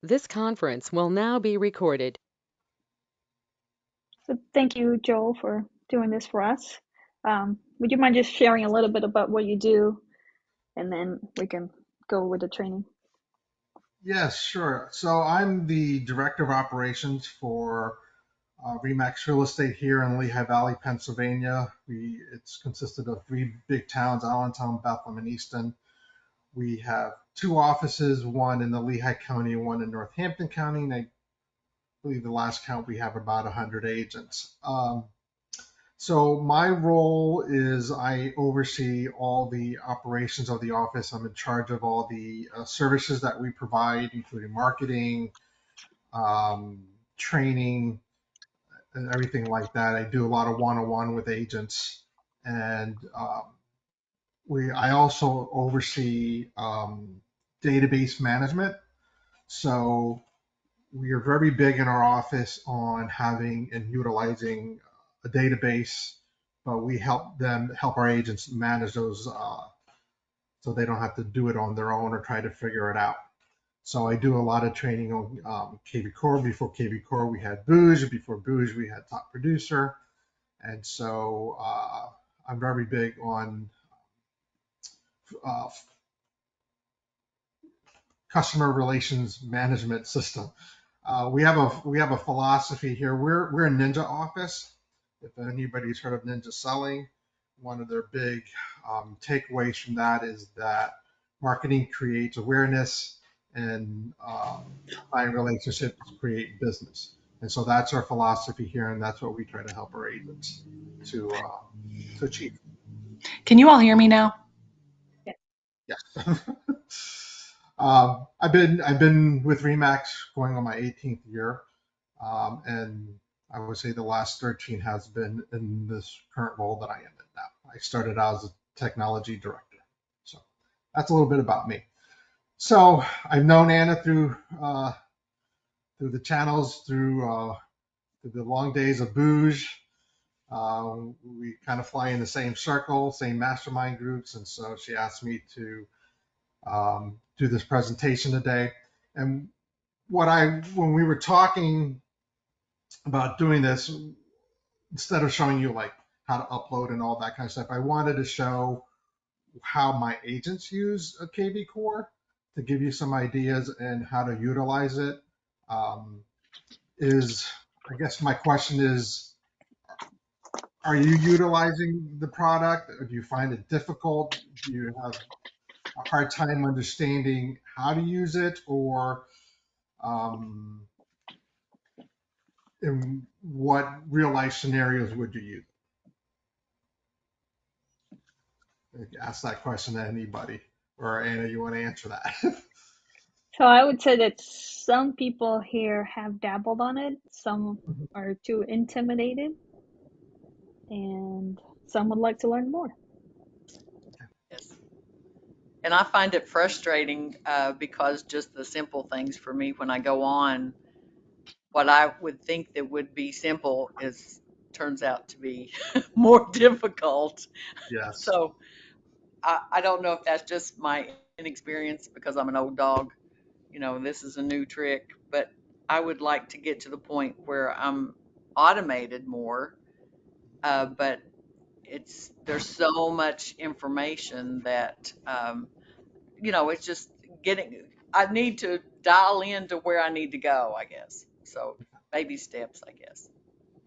This conference will now be recorded. So thank you, Joel, for doing this for us. Would you mind just sharing a little bit about what you do, and then we can go with the training? Yes, sure. So I'm the director of operations for Remax Real Estate here in Lehigh Valley, Pennsylvania. It's consisted of three big towns: Allentown, Bethlehem, and Easton. We have two offices, one in the Lehigh County, one in Northampton County, and I believe the last count we have about 100 agents. So my role is I oversee all the operations of the office. I'm in charge of all the services that we provide, including marketing, um, training, and everything like that. I do a lot of one-on-one with agents, and I also oversee database management. So we are very big in our office on having and utilizing a database, but we help our agents manage those so they don't have to do it on their own or try to figure it out. So I do a lot of training on kvCORE. Before kvCORE, we had Booge. Before Booge, we had Top Producer. And so I'm very big on uh, customer relations management system. We have a philosophy here. We're a ninja office. If anybody's heard of ninja selling, one of their big takeaways from that is that marketing creates awareness, and client relationships create business. And so that's our philosophy here, and that's what we try to help our agents to achieve. Can you all hear me now? Yeah. Yes. I've been with Remax going on my 18th year, and I would say the last 13 has been in this current role that I am in now. I started out as a technology director, so that's a little bit about me. So I've known Anna through the channels, through the long days of Bouge. We kind of fly in the same circle, same mastermind groups, and so she asked me to do this presentation today. And when we were talking about doing this, instead of showing you like how to upload and all that kind of stuff, I wanted to show how my agents use a kvCORE to give you some ideas and how to utilize it. Um, is I guess my question is, are you utilizing the product, or do you find it difficult? Do you have a hard time understanding how to use it, or um, in what real life scenarios would you use it? Ask that question to anybody, or Anna, you want to answer that? So I would say that some people here have dabbled on it, some are too intimidated, and some would like to learn more. Yes. And I find it frustrating because just the simple things for me when I go on, what I would think that would be simple is turns out to be more difficult. Yes. So I don't know if that's just my inexperience because I'm an old dog. This is a new trick, but I would like to get to the point where I'm automated more. But there's so much information that it's just getting. I need to dial into where I need to go, I guess. So baby steps, I guess.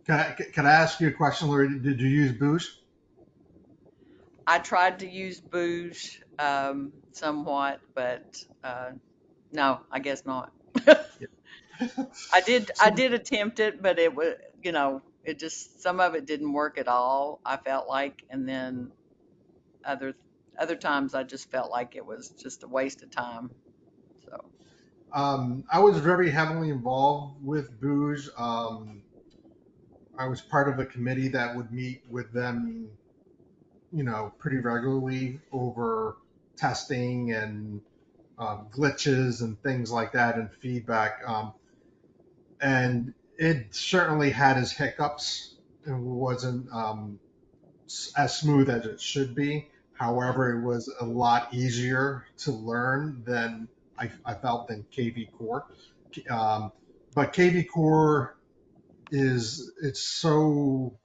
Can I ask you a question, Lori? Did you use Boost? I tried to use Booge somewhat, but no, I guess not. Yeah. I So, did attempt it, but it was, it just some of it didn't work at all. I felt like, and then other other times I just felt like it was just a waste of time. So I was very heavily involved with Booge. I was part of a committee that would meet with them, pretty regularly over testing and glitches and things like that and feedback. And it certainly had its hiccups and wasn't as smooth as it should be. However, it was a lot easier to learn than I felt than kvCORE. But kvCORE it's so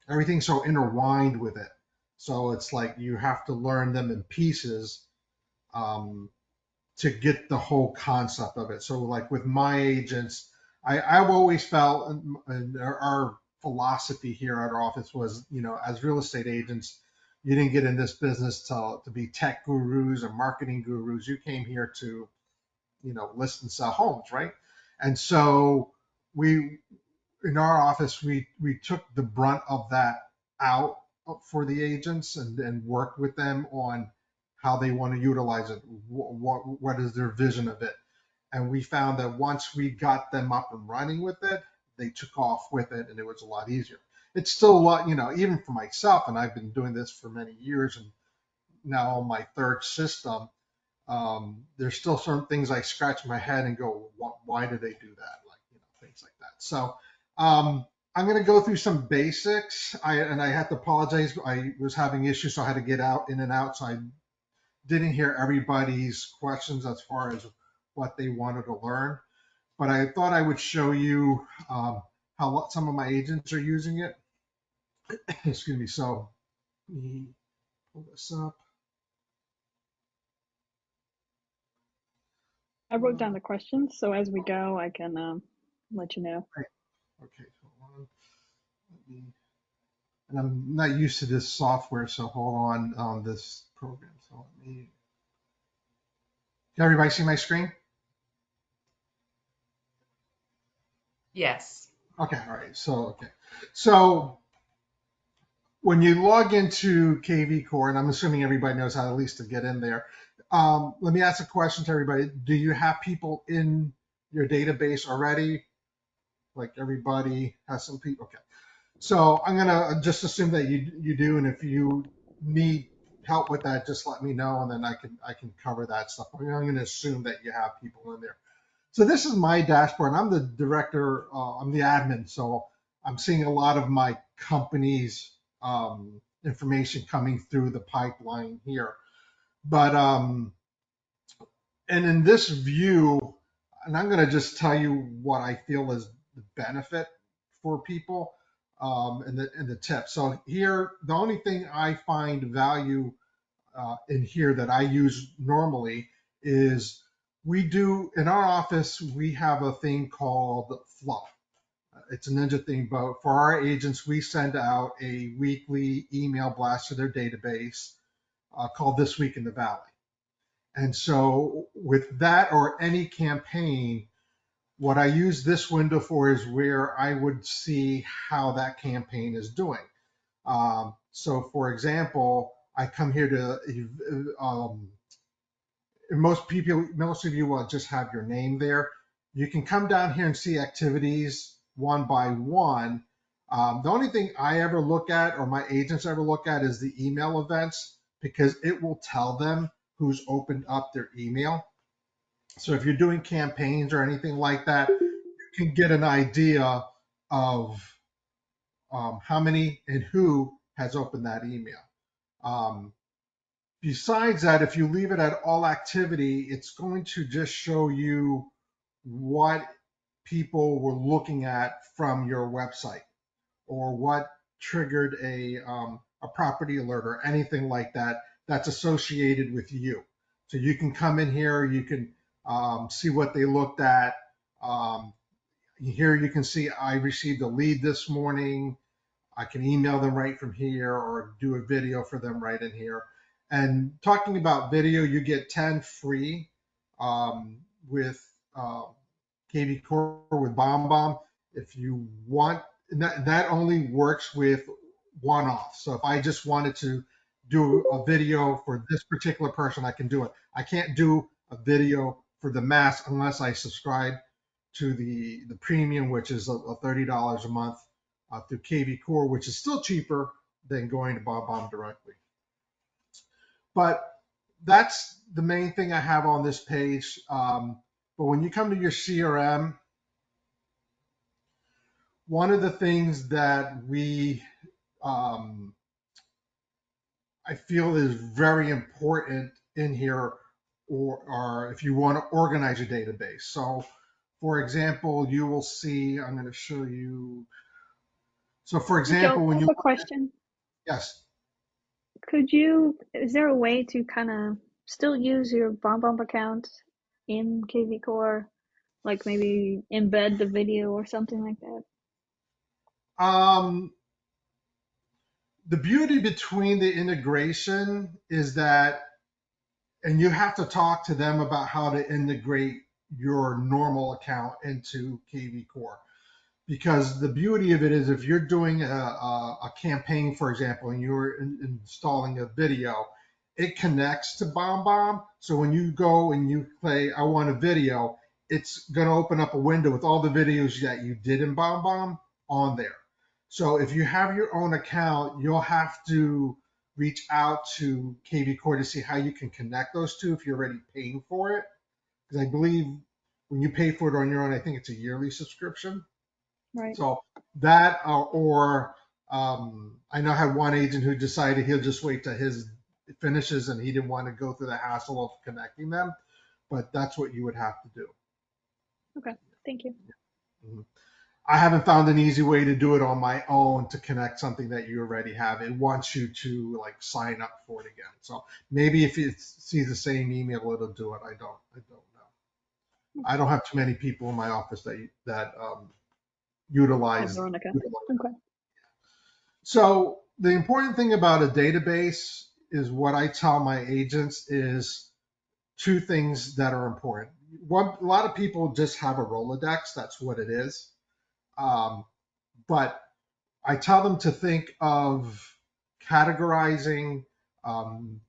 everything's so intertwined with it. So it's like you have to learn them in pieces um, to get the whole concept of it. So like with my agents, I've always felt, and our philosophy here at our office was, as real estate agents, you didn't get in this business to be tech gurus or marketing gurus. You came here to, list and sell homes, right? And so we in our office, we took the brunt of that out for the agents and worked with them on how they want to utilize it. What is their vision of it? And we found that once we got them up and running with it, they took off with it, and it was a lot easier. It's still a lot, even for myself, and I've been doing this for many years, and now on my third system, there's still certain things I scratch my head and go, why did they do that? Like, things like that. So I'm going to go through some basics. I had to apologize. I was having issues, so I had to get out in and out. So I didn't hear everybody's questions as far as what they wanted to learn. But I thought I would show you how some of my agents are using it. Excuse me. So let me pull this up. I wrote down the questions, so as we go, I can let you know. Okay, hold on. Let me, and I'm not used to this software, so hold on this program. So can everybody see my screen? Yes. Okay, all right. So when you log into kvCORE, and I'm assuming everybody knows how at least to get in there. Let me ask a question to everybody. Do you have people in your database already? Like everybody has some people. Okay. So I'm gonna just assume that you do, and if you need help with that, just let me know, and then I can cover that stuff. I'm gonna assume that you have people in there. So this is my dashboard. I'm the director. I'm the admin, so I'm seeing a lot of my company's information coming through the pipeline here. But and in this view, and I'm going to just tell you what I feel is the benefit for people and the tip. So here, the only thing I find value in here that I use normally is we do in our office, we have a thing called Flow. It's a ninja thing, but for our agents, we send out a weekly email blast to their database called This Week in the Valley. And so with that or any campaign, what I use this window for is where I would see how that campaign is doing. So for example, I come here to, most of you will just have your name there. You can come down here and see activities one by one. The only thing I ever look at or my agents ever look at is the email events because it will tell them who's opened up their email. So if you're doing campaigns or anything like that, you can get an idea of how many and who has opened that email. Um, Besides that, if you leave it at all activity, it's going to just show you what people were looking at from your website or what triggered a property alert or anything like that that's associated with you. So you can come in here, you can see what they looked at. Um, Here you can see I received a lead this morning. I can email them right from here or do a video for them right in here. And talking about video, you get 10 free with kvCORE with BombBomb. If you want, that only works with one-off. So if I just wanted to do a video for this particular person, I can do it. I can't do a video for the mass unless I subscribe to the premium, which is a $30 a month through kvCORE, which is still cheaper than going to BombBomb directly. But that's the main thing I have on this page. But when you come to your CRM, one of the things that I feel is very important in here or if you want to organize your database. So for example, you will see, I'm going to show you. So for Hey, Joel, example, I when have you, a question. yes, Is there a way to kind of still use your BombBomb account in kvCORE? Like maybe embed the video or something like that? um, the beauty between the integration is that, and you have to talk to them about how to integrate your normal account into kvCORE. Because the beauty of it is if you're doing a campaign, for example, and you're installing a video, it connects to BombBomb. So when you go and you play, I want a video, it's going to open up a window with all the videos that you did in BombBomb on there. So if you have your own account, you'll have to reach out to kvCORE to see how you can connect those two if you're already paying for it. Because I believe when you pay for it on your own, I think it's a yearly subscription. Right. So that, I know I had one agent who decided he'll just wait till his finishes and he didn't want to go through the hassle of connecting them, but that's what you would have to do. Okay. Thank you. Mhm. I haven't found an easy way to do it on my own to connect something that you already have. It wants you to like sign up for it again. So maybe if it sees the same email, it'll do it. I don't know. I don't have too many people in my office that Have utilize. their own account. Okay. So the important thing about a database is what I tell my agents is two things that are important. One, a lot of people just have a Rolodex. That's what it is. Um, but I tell them to think of categorizing, um,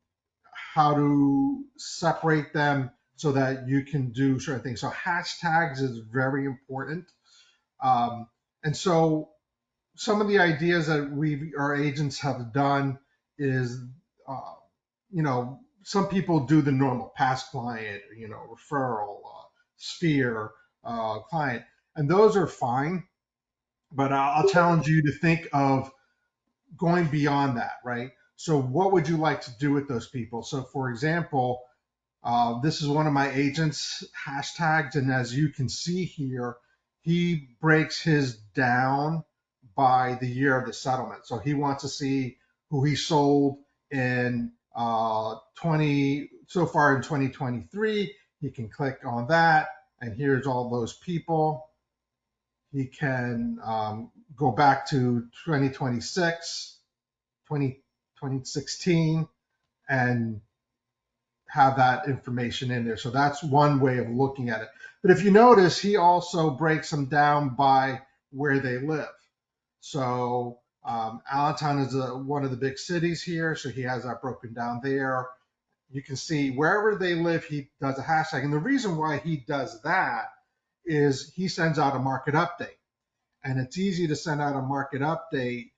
how to separate them so that you can do certain things. So hashtags is very important. Um, and so some of the ideas that our agents have done is, uh, some people do the normal past client, referral, sphere, client, and those are fine. But I'll challenge you to think of going beyond that, right? So what would you like to do with those people? So for example, this is one of my agents' hashtags, and as you can see here, he breaks his down by the year of the settlement. So he wants to see who he sold in 20 so far in 2023. He can click on that, and here's all those people. He can go back to 2026, 2016, and have that information in there. So that's one way of looking at it. But if you notice, he also breaks them down by where they live. So Allentown is one of the big cities here, so he has that broken down there. You can see wherever they live, he does a hashtag. And the reason why he does that is he sends out a market update. And it's easy to send out a market update.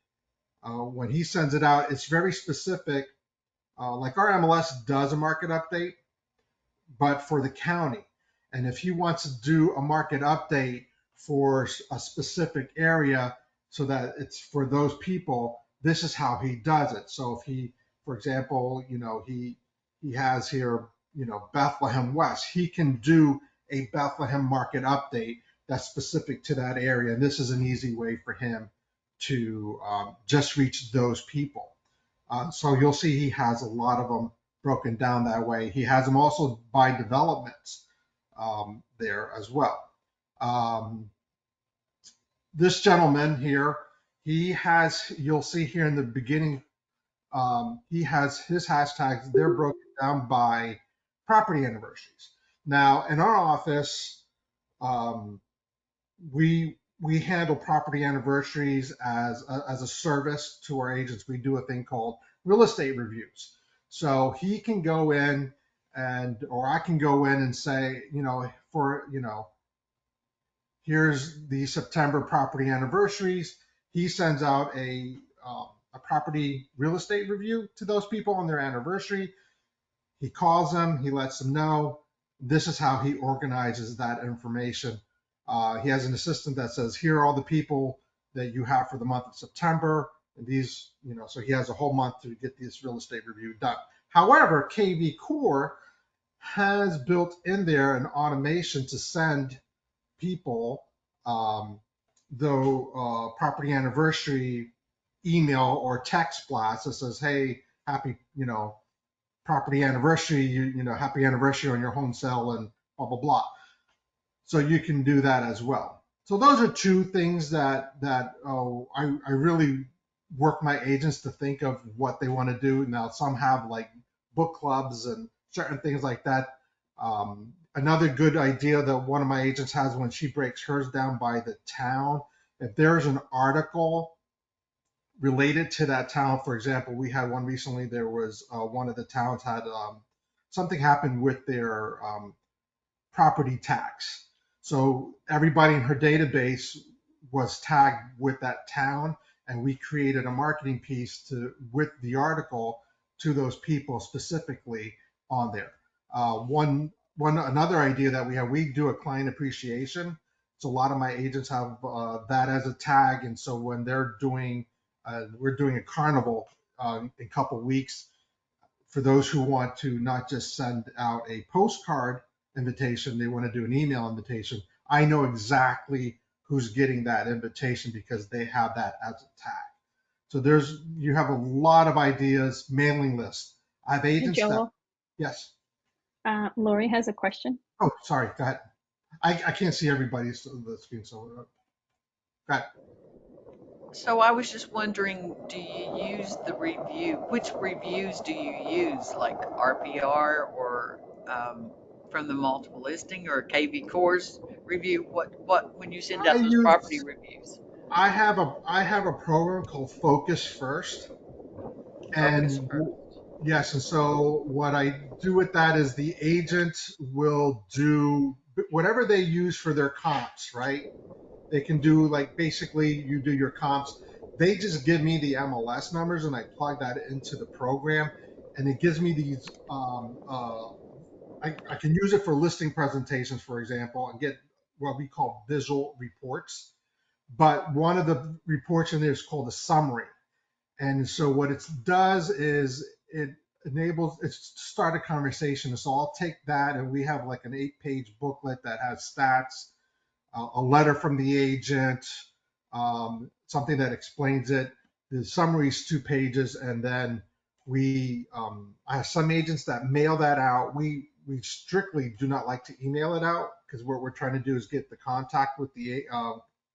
When he sends it out, it's very specific. Like our MLS does a market update, but for the county. And if he wants to do a market update for a specific area so that it's for those people, this is how he does it. So if he, for example, he has here, Bethlehem West, he can do a Bethlehem market update that's specific to that area. And this is an easy way for him to just reach those people. So you'll see he has a lot of them broken down that way. He has them also by developments there as well. Um, this gentleman here, you'll see here in the beginning, he has his hashtags, they're broken down by property anniversaries. Now, in our office, um, we handle property anniversaries as a service to our agents. We do a thing called real estate reviews. So he can go in or I can go in and say, here's the September property anniversaries. He sends out a property real estate review to those people on their anniversary. He calls them, he lets them know. This is how he organizes that information. He has an assistant that says, here are all the people that you have for the month of September. And these, so he has a whole month to get this real estate review done. However, kvCORE has built in there an automation to send people the property anniversary email or text blast that says, "Hey, happy, property anniversary, happy anniversary on your home sale," and blah blah blah. So you can do that as well. So those are two things I really work my agents to think of what they want to do. Now some have like book clubs and certain things like that. Another good idea that one of my agents has when she breaks hers down by the town, if there's an article related to that town, for example, we had one recently. There was one of the towns had something happened with their property tax. So everybody in her database was tagged with that town, and we created a marketing piece with the article to those people specifically on there. Another idea that we do a client appreciation. So a lot of my agents have that as a tag, and so when they're doing, we're doing a carnival in a couple weeks for those who want to not just send out a postcard invitation, they want to do an email invitation. I know exactly who's getting that invitation because they have that as a tag. So you have a lot of ideas, mailing lists. I have Hey, agents that, Joel. yes. Lori has a question. Oh, sorry, go ahead. I can't see everybody's the screen, so go ahead. So I was just wondering, do you use the review? Which reviews do you use, like RPR or from the multiple listing or kvCORE's review? What when you send I out those property use reviews? I have a program called Focus First, Focus and first. yes, and so what I do with that is the agent will do whatever they use for their comps, right? They can do like basically you do your comps. They just give me the MLS numbers and I plug that into the program, and it gives me these. I can use it for listing presentations, for example, and get what we call visual reports. But one of the reports in there is called a summary. And so what it does is it enables it to start a conversation. So I'll take that and we have like an 8-page booklet that has stats, a letter from the agent, something that explains it. The summary is 2 pages, and then I have some agents that mail that out. We strictly do not like to email it out because what we're trying to do is get the contact with the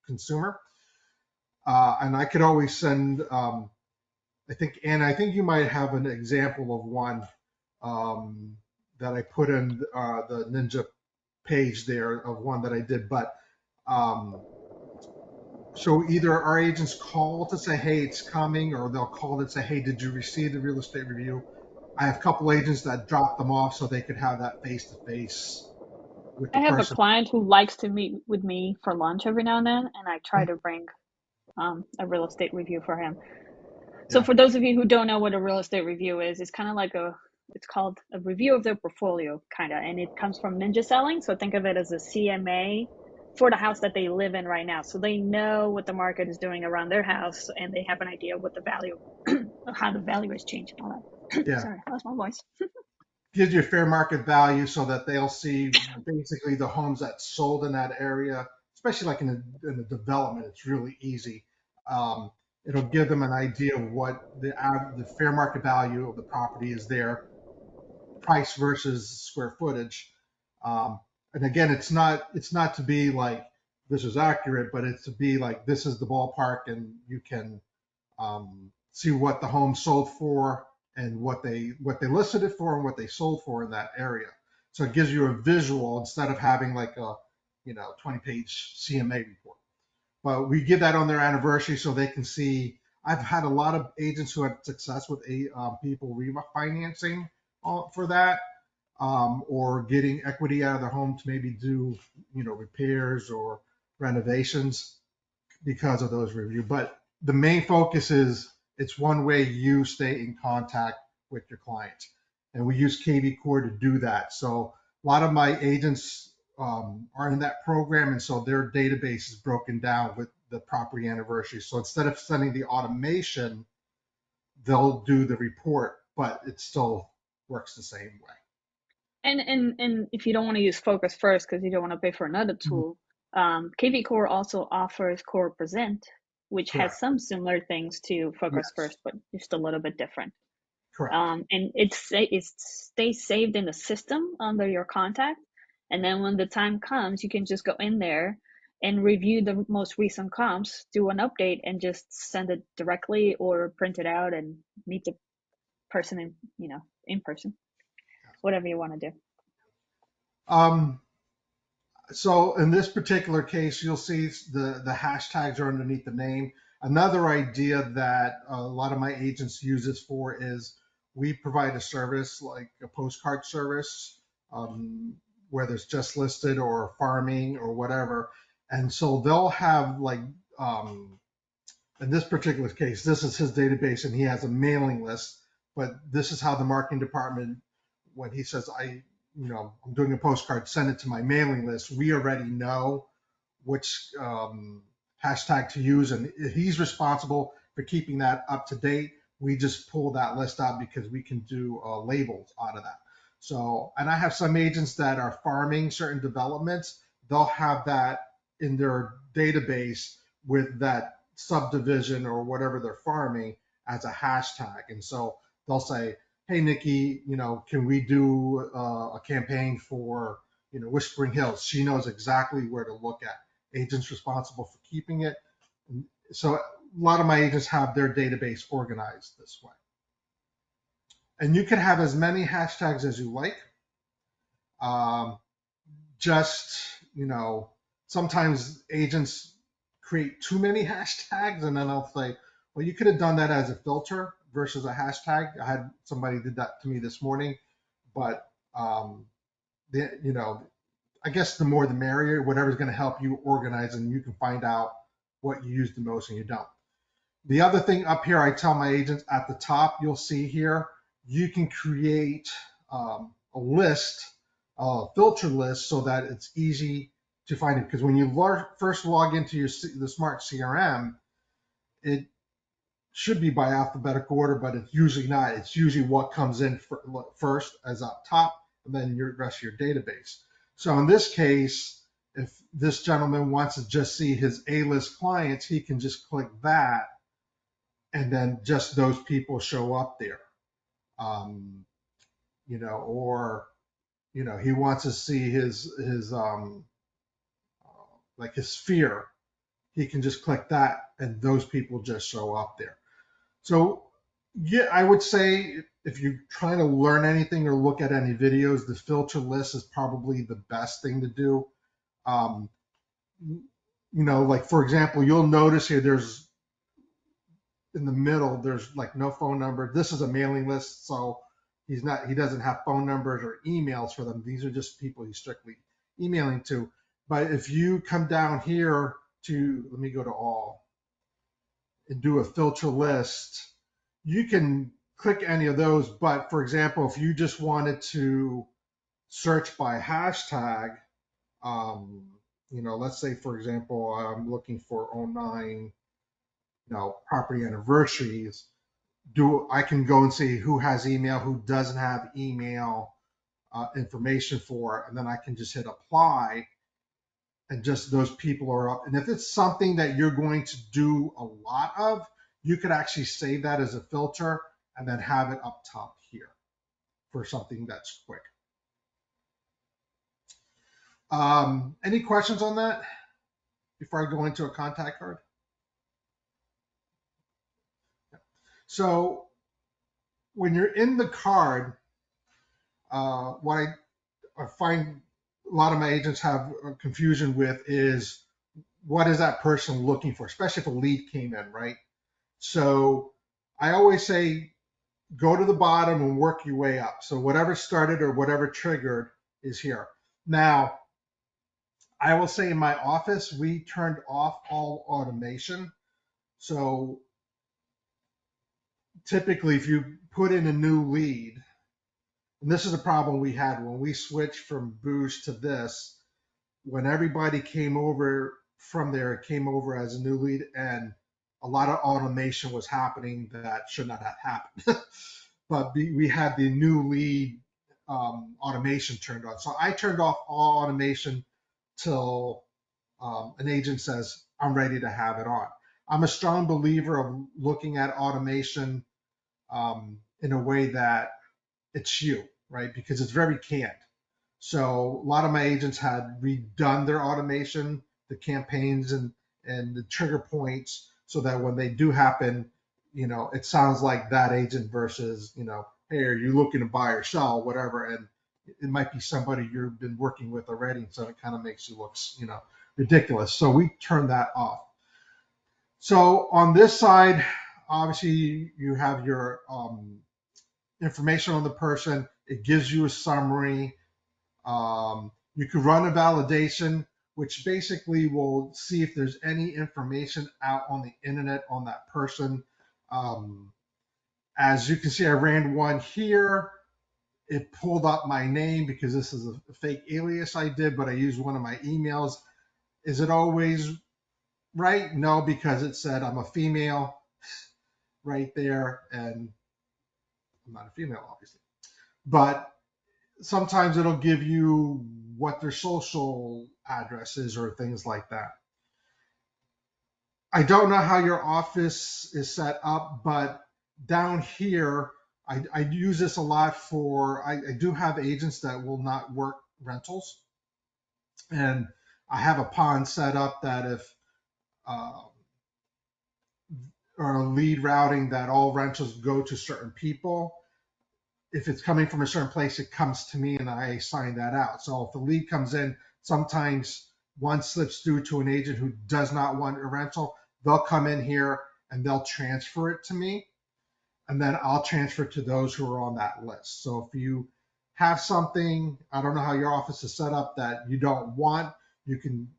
consumer. And I could always send. I think you might have an example of one that I put in the Ninja page there of one that I did, but um, so either our agents call to say, "Hey, it's coming," or they'll call and say, "Hey, did you receive the real estate review?" I have a couple agents that drop them off so they could have that face to face with I the have a person. client who likes to meet with me for lunch every now and then, and I try to bring a real estate review for him. So Yeah. for those of you who don't know what a real estate review is, it's kind of like it's called a review of their portfolio, kind of, and it comes from Ninja Selling. So think of it as a CMA for the house that they live in right now. So they know what the market is doing around their house, and they have an idea of what the value, how the value has changed and all that. Yeah. Sorry, I lost my voice. Gives you a fair market value so that they'll see basically the homes that sold in that area, especially like in a development. It's really easy. Um, it'll give them an idea of what the fair market value of the property is there, price versus square footage. Um, and again, it's not to be like this is accurate, but it's to be like this is the ballpark, and you can see what the home sold for and what they listed it for and what they sold for in that area. So it gives you a visual instead of having like a 20-page CMA report. But we give that on their anniversary so they can see. I've had a lot of agents who had success with people refinancing for that, or getting equity out of their home to maybe do repairs or renovations because of those reviews. But the main focus is it's one way you stay in contact with your clients. And we use kvCORE to do that. So a lot of my agents are in that program. And so their database is broken down with the property anniversary. So instead of sending the automation, they'll do the report, but it still works the same way. And if you don't want to use Focus first because you don't want to pay for another Mhm. tool, kvCORE also offers Core Present, which has Correct. some similar things to Focus Yes. first, but just a little bit different. Correct. And it stays saved in the system under your contact. And then when the time comes, you can just go in there and review the most recent comps, do an update, and just send it directly or print it out and meet the person in person, whatever you want to do. Um, so in this particular case, you'll see the hashtags are underneath the name. Another idea that a lot of my agents use this for is we provide a service like a postcard service, um, whether it's just listed or farming or whatever. And so they'll have like, um, in this particular case, this is his database and he has a mailing list, but this is how the marketing department, when he says, I'm doing a postcard, send it to my mailing list, we already know which hashtag to use, and he's responsible for keeping that up to date. We just pull that list out because we can do labels out of that. So, and I have some agents that are farming certain developments. They'll have that in their database with that subdivision or whatever they're farming as a hashtag. And so they'll say, hey, Nikki, can we do a campaign for, Whispering Hills? She knows exactly where to look at. Agents responsible for keeping it. So a lot of my agents have their database organized this way. And you can have as many hashtags as you like. Um, just, sometimes agents create too many hashtags and then I'll say, well, you could have done that as a filter versus a hashtag. I had somebody did that to me this morning, but I guess the more the merrier, whatever's going to help you organize and you can find out what you use the most and you don't. The other thing up here, I tell my agents at the top, you'll see here, you can create a list, a filter list so that it's easy to find it. Because when you first log into the Smart CRM, it should be by alphabetical order, but it's usually not. It's usually what comes in first as up top, and then your rest of your database. So in this case, if this gentleman wants to just see his A-list clients, he can just click that, and then just those people show up there. Or he wants to see his like his sphere. He can just click that, and those people just show up there. So yeah, I would say if you're trying to learn anything or look at any videos, the filter list is probably the best thing to do. Um, like for example, you'll notice here there's in the middle, there's like no phone number. This is a mailing list, so he doesn't have phone numbers or emails for them. These are just people he's strictly emailing to. But if you come down here let me go to all and do a filter list, you can click any of those. But for example, if you just wanted to search by hashtag, let's say for example, I'm looking for '09, property anniversaries. I can go and see who has email, who doesn't have email information for, and then I can just hit apply, and just those people are up. And if it's something that you're going to do a lot of, you could actually save that as a filter and then have it up top here for something that's quick. Any questions on that before I go into a contact card? So when you're in the card, what I find a lot of my agents have confusion with is what is that person looking for, especially if a lead came in, right? So I always say go to the bottom and work your way up. So whatever started or whatever triggered is here. Now, I will say in my office, we turned off all automation. So typically, if you put in a new lead, and this is a problem we had when we switched from Boost to this, when everybody came over from there, it came over as a new lead, and a lot of automation was happening that should not have happened. But we had the new lead automation turned on. So I turned off all automation till an agent says, I'm ready to have it on. I'm a strong believer of looking at automation in a way that it's you, right? Because it's very canned. So a lot of my agents had redone their automation, the campaigns and the trigger points, so that when they do happen, it sounds like that agent versus, hey, are you looking to buy or sell, whatever, and it might be somebody you've been working with already, so it kind of makes you look, ridiculous. So we turn that off. So on this side, obviously you have your information on the person. It gives you a summary. You could run a validation, which basically will see if there's any information out on the internet on that person. As you can see, I ran one here. It pulled up my name because this is a fake alias I did, but I used one of my emails. Is it always right? No, because it said I'm a female right there, and I'm not a female, obviously. But sometimes it'll give you what their social address is or things like that. I don't know how your office is set up, but down here, I use this a lot for, I do have agents that will not work rentals. And I have a pond set up that if, uh, or a lead routing that all rentals go to certain people. If it's coming from a certain place, it comes to me and I sign that out. So if the lead comes in, sometimes one slips through to an agent who does not want a rental. They'll come in here and they'll transfer it to me, and then I'll transfer it to those who are on that list. So if you have something, I don't know how your office is set up, that you don't want, you can,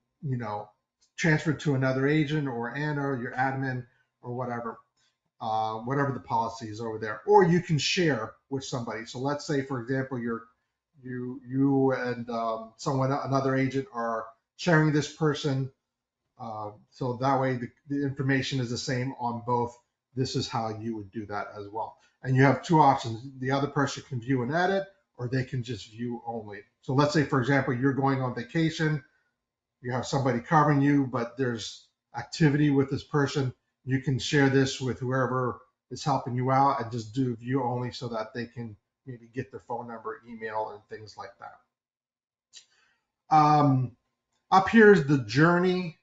transfer it to another agent or Anna or your admin or whatever. Whatever the policy is over there, or you can share with somebody. So let's say, for example, you and another agent are sharing this person. So that way the information is the same on both. This is how you would do that as well. And you have two options. The other person can view and edit, or they can just view only. So let's say, for example, you're going on vacation, you have somebody covering you, but there's activity with this person. You can share this with whoever is helping you out and just do view only so that they can maybe get their phone number, email, and things like that. Up here is the journey.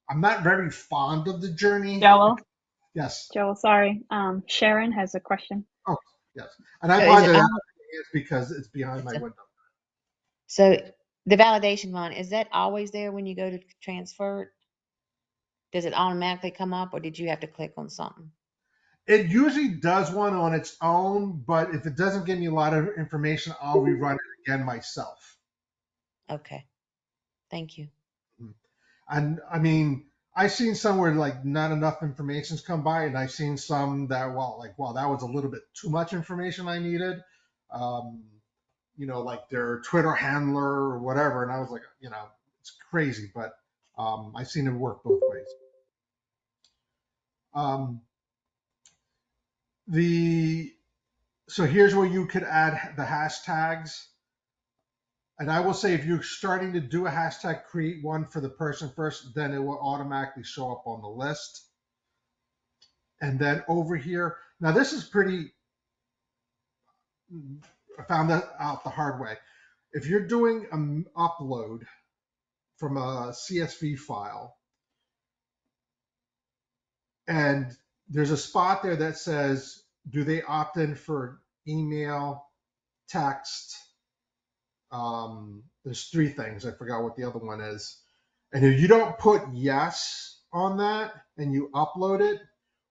I'm not very fond of the journey. Joel, Yes. sorry. Sharon has a question. Oh, yes. And I So is it apologize al- because it's behind my it's a- window. so the validation one, is that always there when you go to transfer it? Does it automatically come up, or did you have to click on something? It usually does one on its own, but if it doesn't give me a lot of information, I'll rerun it again myself. Okay, thank you. And I mean, I've seen some where like not enough information's come by, and I've seen some that, wow, that was a little bit too much information I needed. Um, like their Twitter handler or whatever, and I was like, it's crazy, but I've seen it work both ways. Um, so here's where you could add the hashtags. And I will say, if you're starting to do a hashtag, create one for the person first, then it will automatically show up on the list. And then over here, now this is pretty, I found that out the hard way. If you're doing an upload from a CSV file, and there's a spot there that says, do they opt in for email, text? There's three things. I forgot what the other one is. And if you don't put yes on that and you upload it,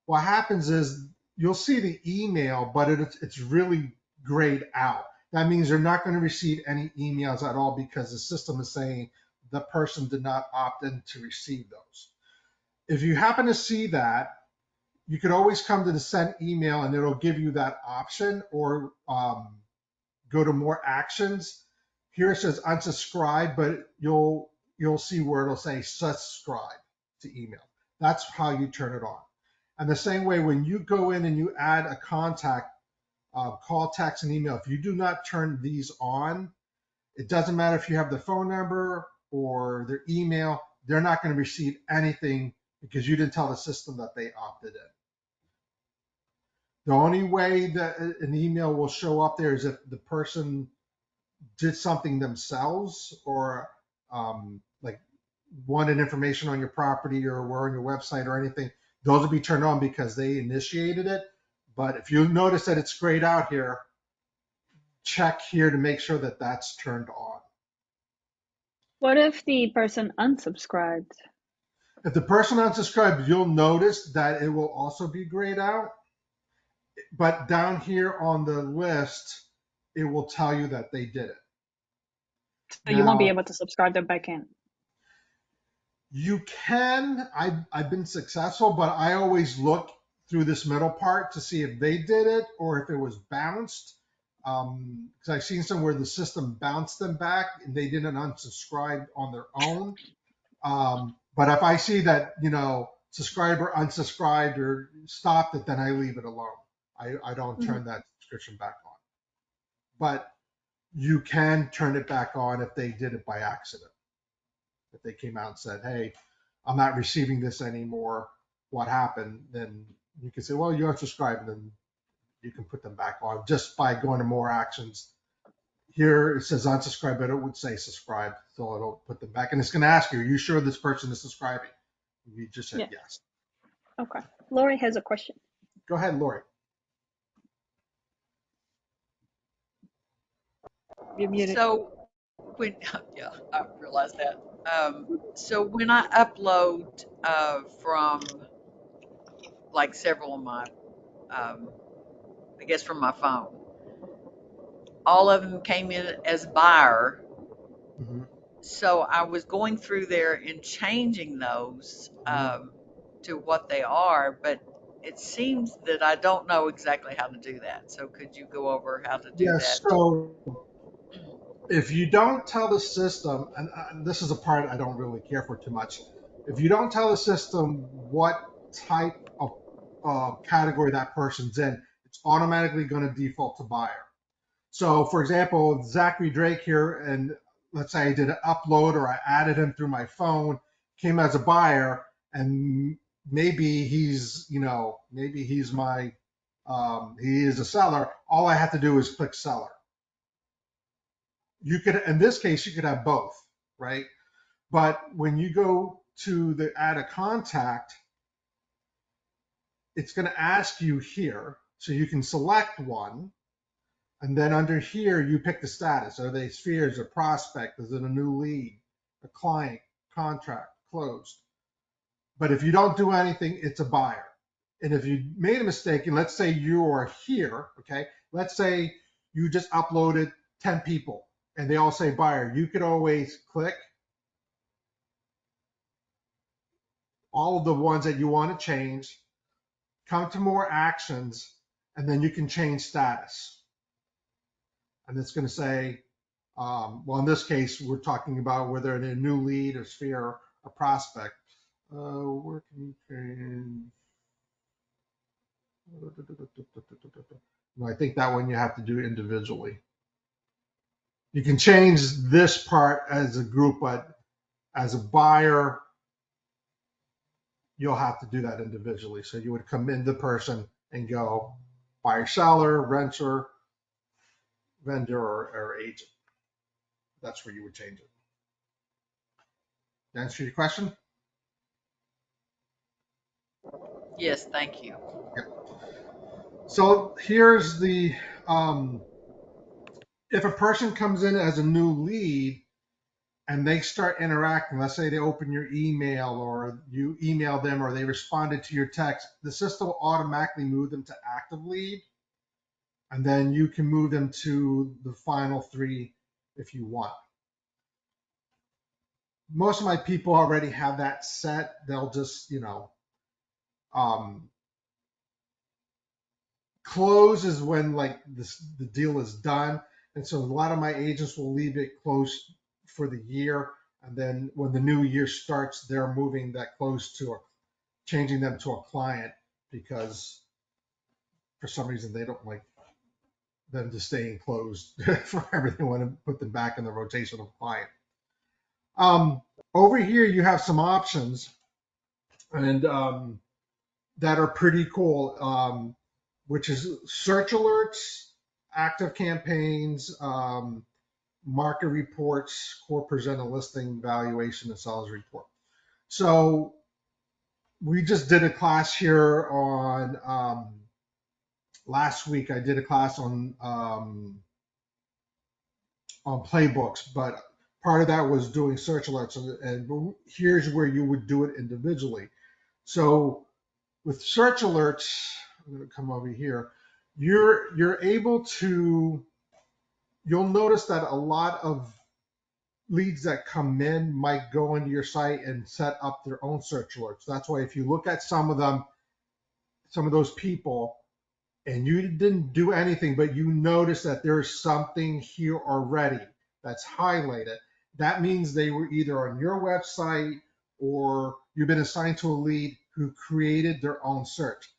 what happens is you'll see the email, but it's really grayed out. That means they're not going to receive any emails at all because the system is saying the person did not opt in to receive those. If you happen to see that, you could always come to the send email and it'll give you that option, or go to more actions. Here it says unsubscribe, but you'll see where it'll say subscribe to email. That's how you turn it on. And the same way, when you go in and you add a contact, call, text, and email. If you do not turn these on, it doesn't matter if you have the phone number or their email, they're not going to receive anything because you didn't tell the system that they opted in. The only way that an email will show up there is if the person did something themselves, or like wanted information on your property or were on your website or anything. Those will be turned on because they initiated it. But if you notice that it's grayed out here, check here to make sure that that's turned on. What if the person unsubscribed? If the person unsubscribed, you'll notice that it will also be grayed out. But down here on the list, it will tell you that they did it. So you won't be Now, able to subscribe them back in. you can. I've been successful, but I always look through this middle part to see if they did it or if it was bounced. Because I've seen some where the system bounced them back and they didn't unsubscribe on their own. But if I see that, subscriber unsubscribed or stopped it, then I leave it alone. I don't turn that subscription back on. But you can turn it back on if they did it by accident. If they came out and said, hey, I'm not receiving this anymore, what happened? Then you can say, well, you unsubscribed, and then you can put them back on just by going to more actions. Here it says unsubscribe, but it would say subscribe, so it'll put them back. And it's going to ask you, are you sure this person is subscribing? You just said yes. Okay. Lori has a question. Go ahead, Lori. You're muted. So when, yeah, I realized that. So when I upload from like several of my, I guess from my phone, all of them came in as buyer. Mm-hmm. So I was going through there and changing those to what they are, but it seems that I don't know exactly how to do that. So could you go over how to do Yes. that? So if you don't tell the system, and this is a part I don't really care for too much, if you don't tell the system what type of category that person's in, it's automatically going to default to buyer. So, for example, Zachary Drake here, and let's say I did an upload or I added him through my phone, came as a buyer, and maybe he's, maybe he's my, he is a seller. All I have to do is click seller. You could, in this case, you could have both, right? But when you go to the add a contact, it's going to ask you here, so you can select one. And then under here, you pick the status. Are they spheres, a prospect? Is it a new lead, a client, contract, closed? But if you don't do anything, it's a buyer. And if you made a mistake, and let's say you are here, okay, let's say you just uploaded 10 people and they all say buyer, you could always click all of the ones that you want to change, come to more actions, and then you can change status. And it's going to say, well, in this case, we're talking about whether they're a new lead, a sphere, a prospect. Where can you change? No, I think that one you have to do individually. You can change this part as a group, but as a buyer, you'll have to do that individually. So you would come in the person and go buyer, seller, renter, vendor, or agent. That's where you would change it. Answer your question? Yes, thank you. Okay. So here's the, if a person comes in as a new lead and they start interacting, let's say they open your email or you email them or they responded to your text, the system will automatically move them to active lead. And then you can move them to the final 3 if you want. Most of my people already have that set. They'll just, close is when like the deal is done. And so a lot of my agents will leave it closed for the year. And then when the new year starts, they're moving that close to changing them to a client because for some reason they don't like them just staying closed for everything. I want to put them back in the rotation of client. Over here, you have some options and that are pretty cool, which is search alerts, active campaigns, market reports, core present a listing, valuation, and sales report. So we just did a class here on last week. I did a class on playbooks, but part of that was doing search alerts, and here's where you would do it individually. So with search alerts, I'm going to come over here. You're able to. You'll notice that a lot of leads that come in might go into your site and set up their own search alerts. That's why if you look at some of them, some of those people, and you didn't do anything, but you notice that there's something here already that's highlighted, that means they were either on your website or you've been assigned to a lead who created their own search.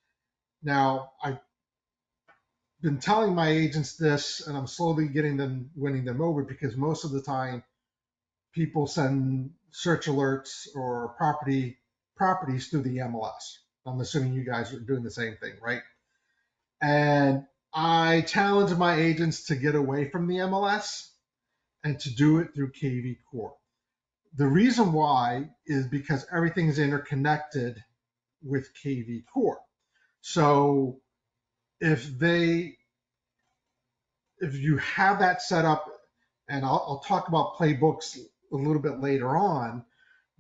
Now, I've been telling my agents this, and I'm slowly winning them over, because most of the time people send search alerts or properties through the MLS. I'm assuming you guys are doing the same thing, right? And I challenge my agents to get away from the MLS and to do it through kvCORE. The reason why is because everything's interconnected with kvCORE. So if you have that set up, and I'll talk about playbooks a little bit later on,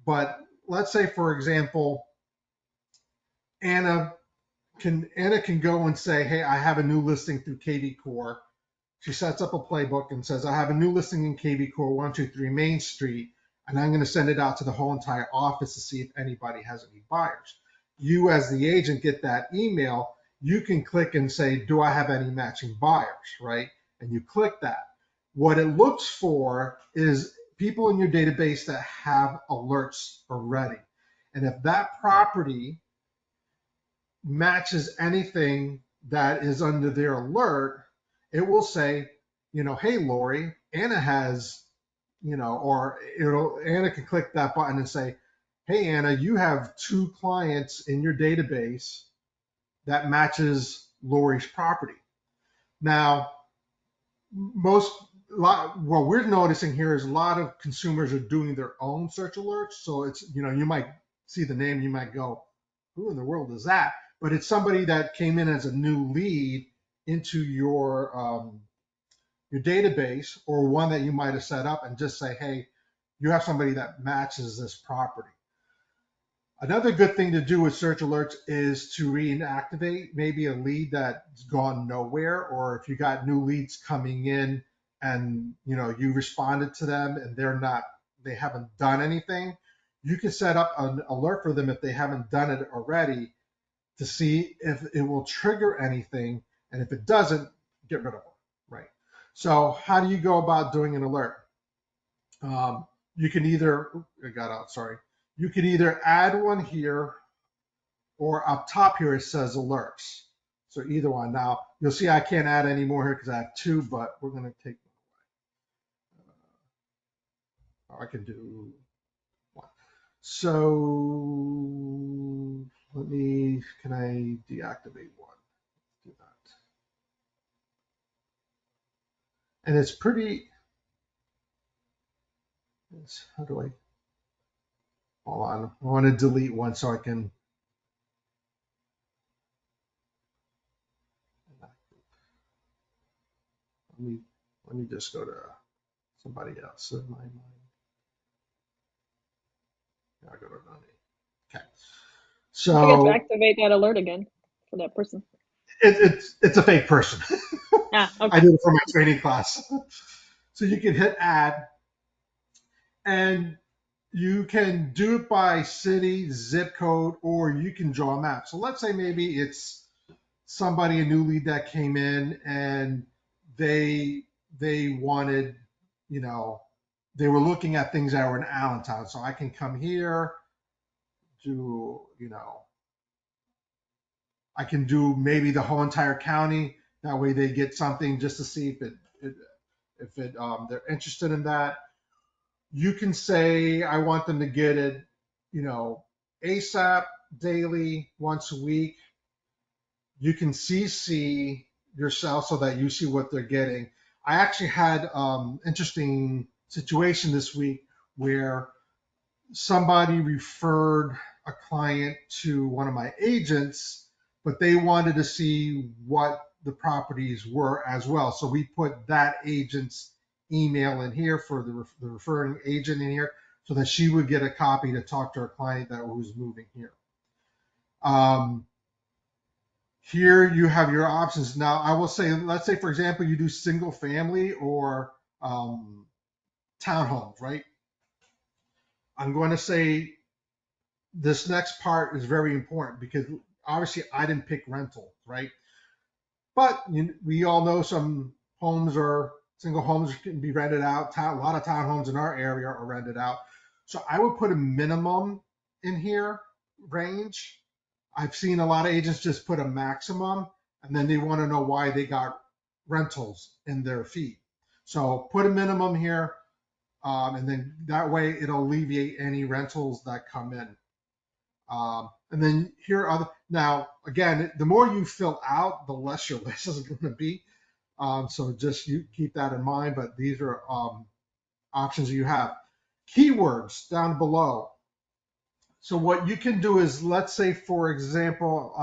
but let's say, for example, Anna can go and say, hey, I have a new listing through kvCORE. She sets up a playbook and says, I have a new listing in kvCORE 123 Main Street, and I'm going to send it out to the whole entire office to see if anybody has any buyers. You, as the agent, get that email. You can click and say, do I have any matching buyers, right? And you click that. What it looks for is people in your database that have alerts already. And if that property matches anything that is under their alert, it will say, hey, Lori, Anna has, or Anna can click that button and say, hey, Anna, you have 2 clients in your database that matches Lori's property. Now, what we're noticing here is a lot of consumers are doing their own search alerts. So it's, you might see the name, you might go, who in the world is that? But it's somebody that came in as a new lead into your database, or one that you might have set up, and just say, hey, you have somebody that matches this property. Another good thing to do with search alerts is to reactivate maybe a lead that's gone nowhere, or if you got new leads coming in and you responded to them and they haven't done anything, you can set up an alert for them if they haven't done it already, to see if it will trigger anything, and if it doesn't, get rid of them, right? So how do you go about doing an alert? You can either, you can either add one here, or up top here it says alerts. So either one. Now you'll see I can't add any more here because I have 2, but we're going to take one away. I can do 1. So can I deactivate 1? Do that. And it's pretty, how do I, hold on, I want to delete 1 so I can, let me just go to somebody else in my mind. I go to Ronnie. Okay. So I get to activate that alert again for that person. It's a fake person. Okay. I did it for my training class. So you can hit add, and you can do it by city, zip code, or you can draw a map. So let's say maybe it's somebody, a new lead that came in, and they wanted, they were looking at things that were in Allentown. So I can come here, I can do maybe the whole entire county. That way they get something just to see if they're interested in that. You can say, I want them to get it, ASAP, daily, once a week. You can CC yourself so that you see what they're getting. I actually had interesting situation this week where somebody referred a client to one of my agents, but they wanted to see what the properties were as well. So we put that agent's email in here for the referring agent in here so that she would get a copy to talk to her client that was moving here. Here you have your options. Now, I will say, let's say, for example, you do single family or townhomes, right? I'm going to say this next part is very important because obviously I didn't pick rental, right? But we all know some homes or single homes can be rented out. A lot of townhomes in our area are rented out. So I would put a minimum in here range. I've seen a lot of agents just put a maximum and then they want to know why they got rentals in their feed. So put a minimum here, and then that way it'll alleviate any rentals that come in. And then here are other, now again, the more you fill out, the less your list is going to be. So just you keep that in mind, but these are options you have. Keywords down below. So what you can do is, let's say, for example,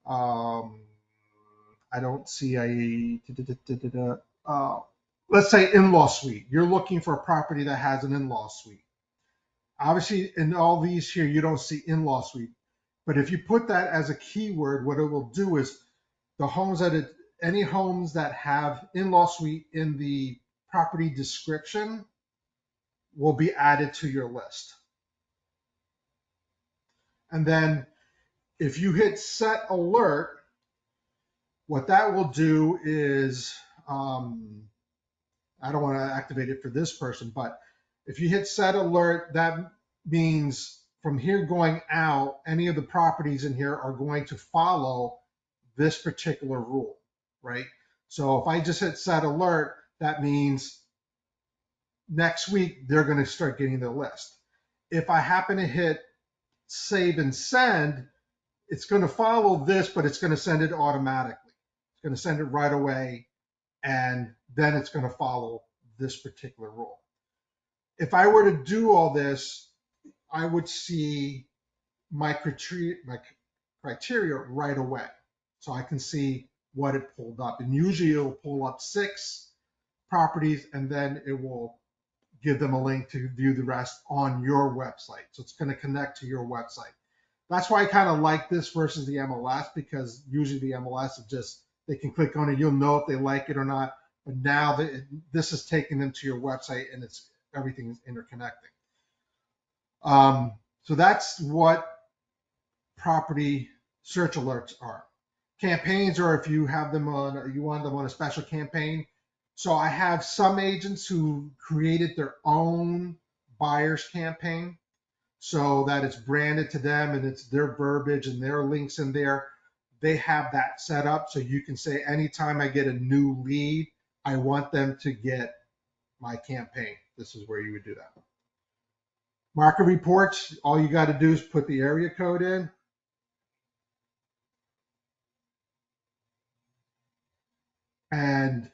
I don't see let's say in-law suite. You're looking for a property that has an in-law suite. Obviously, in all these here, you don't see in-law suite. But if you put that as a keyword, what it will do is the homes any homes that have in-law suite in the property description will be added to your list. And then if you hit set alert, what that will do is, I don't want to activate it for this person, but if you hit set alert, that means from here going out, any of the properties in here are going to follow this particular rule, right? So if I just hit set alert, that means next week they're going to start getting the list. If I happen to hit save and send, it's going to follow this, but it's going to send it automatically. It's going to send it right away, and then it's going to follow this particular rule. If I were to do all this, I would see my criteria right away. So I can see what it pulled up. And usually it'll pull up 6 properties, and then it will give them a link to view the rest on your website. So it's going to connect to your website. That's why I kind of like this versus the MLS, because usually the MLS is just, they can click on it. You'll know if they like it or not. But now this is taking them to your website, and everything is interconnecting. So that's what property search alerts are. Campaigns are if you have them on, you want them on a special campaign. So I have some agents who created their own buyer's campaign so that it's branded to them and it's their verbiage and their links in there. They have that set up so you can say, anytime I get a new lead, I want them to get my campaign. This is where you would do that. Market reports, all you got to do is put the area code in. And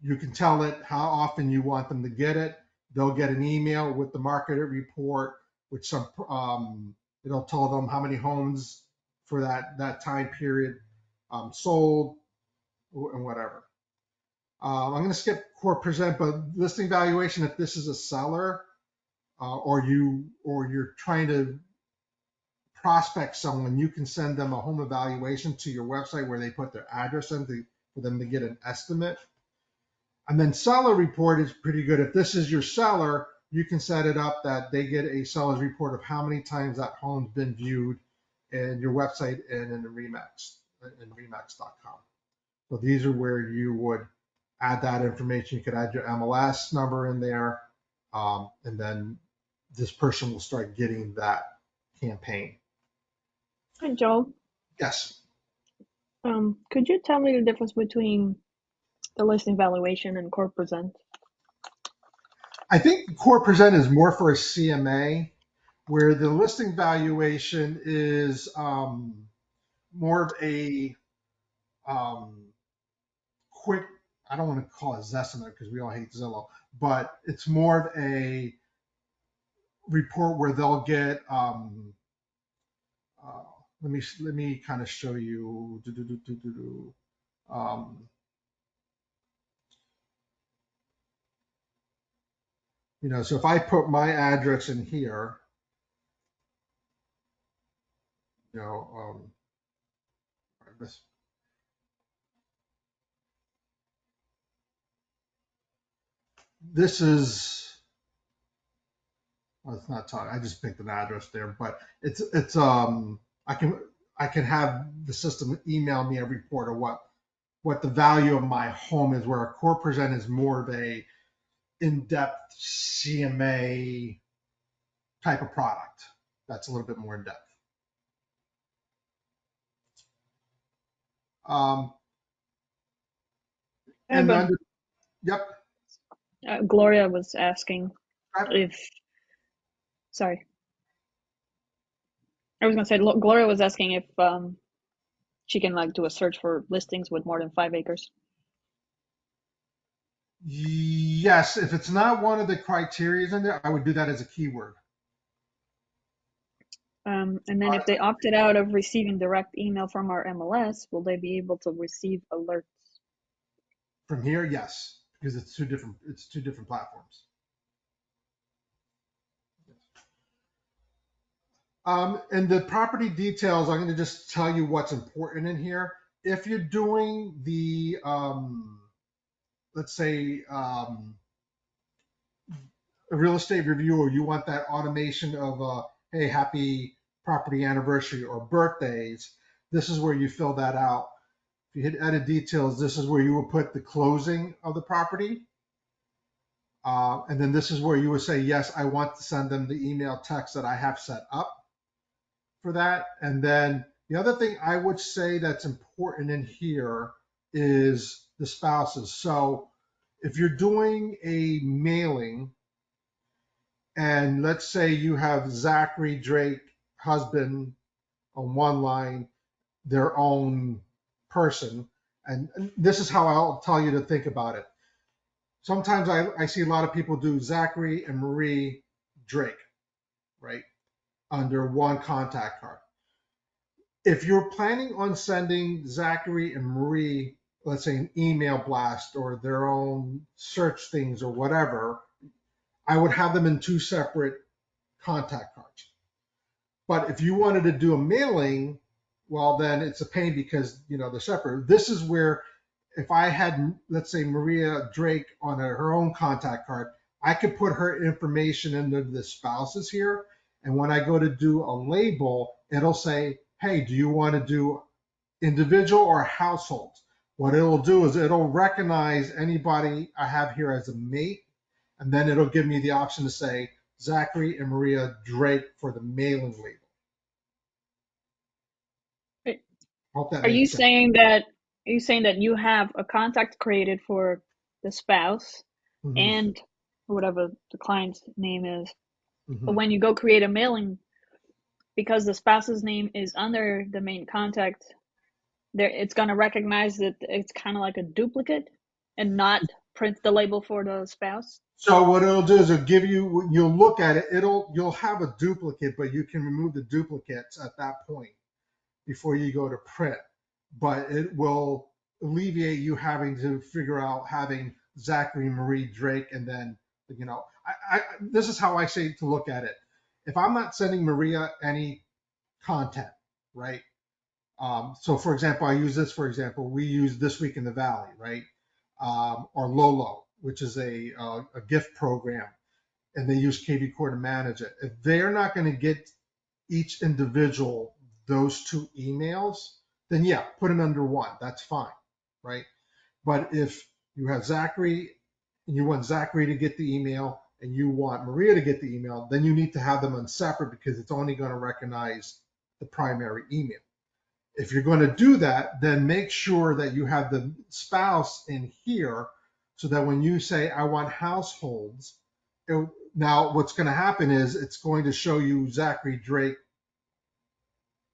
you can tell it how often you want them to get it. They'll get an email with the market report, which it'll tell them how many homes for that time period sold and whatever. I'm going to skip core present, but listing valuation, if this is a seller or you're trying to prospect someone, you can send them a home evaluation to your website where they put their address in for them to get an estimate. And then seller report is pretty good. If this is your seller, you can set it up that they get a seller's report of how many times that home's been viewed in your website and in the Remax.com. So these are where you would add that information. You could add your MLS number in there, and then this person will start getting that campaign. Hi, Joel. Yes. Could you tell me the difference between the listing valuation and core present? I think core present is more for a CMA, where the listing valuation is more of a um, quick, I don't want to call it Zestimate because we all hate Zillow, but it's more of a report where they'll get, uh, let me kind of show you, um, so if I put my address in here, you know, this, this is, well, it's not talking. I just picked an address there, but it's I can I can have the system email me a report of what the value of my home is. Where a core present is more of a in-depth CMA type of product. That's a little bit more in depth. Um, and then, yep. Gloria was asking if, sorry, I was gonna say Gloria was asking if she can like do a search for listings with more than 5 acres. Yes, if it's not one of the criteria in there, I would do that as a keyword. And then if they opted out of receiving direct email from our MLS, will they be able to receive alerts? From here, yes, because it's two different platforms. And the property details, I'm going to just tell you what's important in here. If you're doing the, let's say, a real estate review, or you want that automation of, hey, happy property anniversary or birthdays, this is where you fill that out. If you hit edit details, this is where you will put the closing of the property. And then this is where you would say, yes, I want to send them the email text that I have set up for that. And then the other thing I would say that's important in here is the spouses. So if you're doing a mailing, and let's say you have Zachary Drake, husband, on one line, their own person, and this is how I'll tell you to think about it. Sometimes I see a lot of people do Zachary and Marie Drake, right, under one contact card. If you're planning on sending Zachary and Marie, let's say, an email blast or their own search things or whatever, I would have them in two separate contact cards. But if you wanted to do a mailing, well, then it's a pain because, they're separate. This is where if I had, let's say, Maria Drake on her own contact card, I could put her information into the spouses here. And when I go to do a label, it'll say, hey, do you want to do individual or household? What it'll do is it'll recognize anybody I have here as a mate, and then it'll give me the option to say Zachary and Maria Drake for the mailing label. Hope that Are you makes sense. saying that you have a contact created for the spouse Mm-hmm. and whatever the client's name is, Mm-hmm. but when you go create a mailing, because the spouse's name is under the main contact, there it's going to recognize that it's kind of like a duplicate and not print the label for the spouse? So what it'll do is it'll give you, you'll look at it, you'll have a duplicate, but you can remove the duplicates at that point before you go to print. But it will alleviate you having to figure out having Zachary Marie Drake, and then, this is how I say to look at it. If I'm not sending Maria any content, right? So for example, I use this, for example, we use This Week in the Valley, right? Or Lolo, which is a gift program, and they use kvCORE to manage it. If they're not going to get each individual those two emails, then yeah, put them under one. That's fine, right? But if you have Zachary and you want Zachary to get the email and you want Maria to get the email, then you need to have them on separate because it's only going to recognize the primary email. If you're going to do that, then make sure that you have the spouse in here so that when you say, I want households, now what's going to happen is it's going to show you Zachary Drake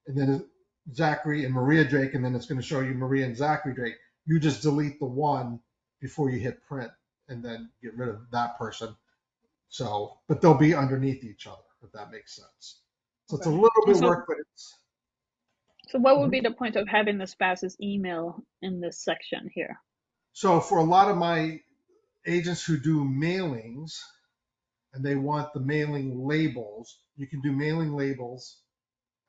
and then Zachary and Maria Drake, and then it's going to show you Maria and Zachary Drake. You just delete the one before you hit print and then get rid of that person. So, but they'll be underneath each other, if that makes sense. So it's a Okay. little And bit work, but it's. so what would be the point of having the spouse's email in this section here? So for a lot of my agents who do mailings and they want the mailing labels, you can do mailing labels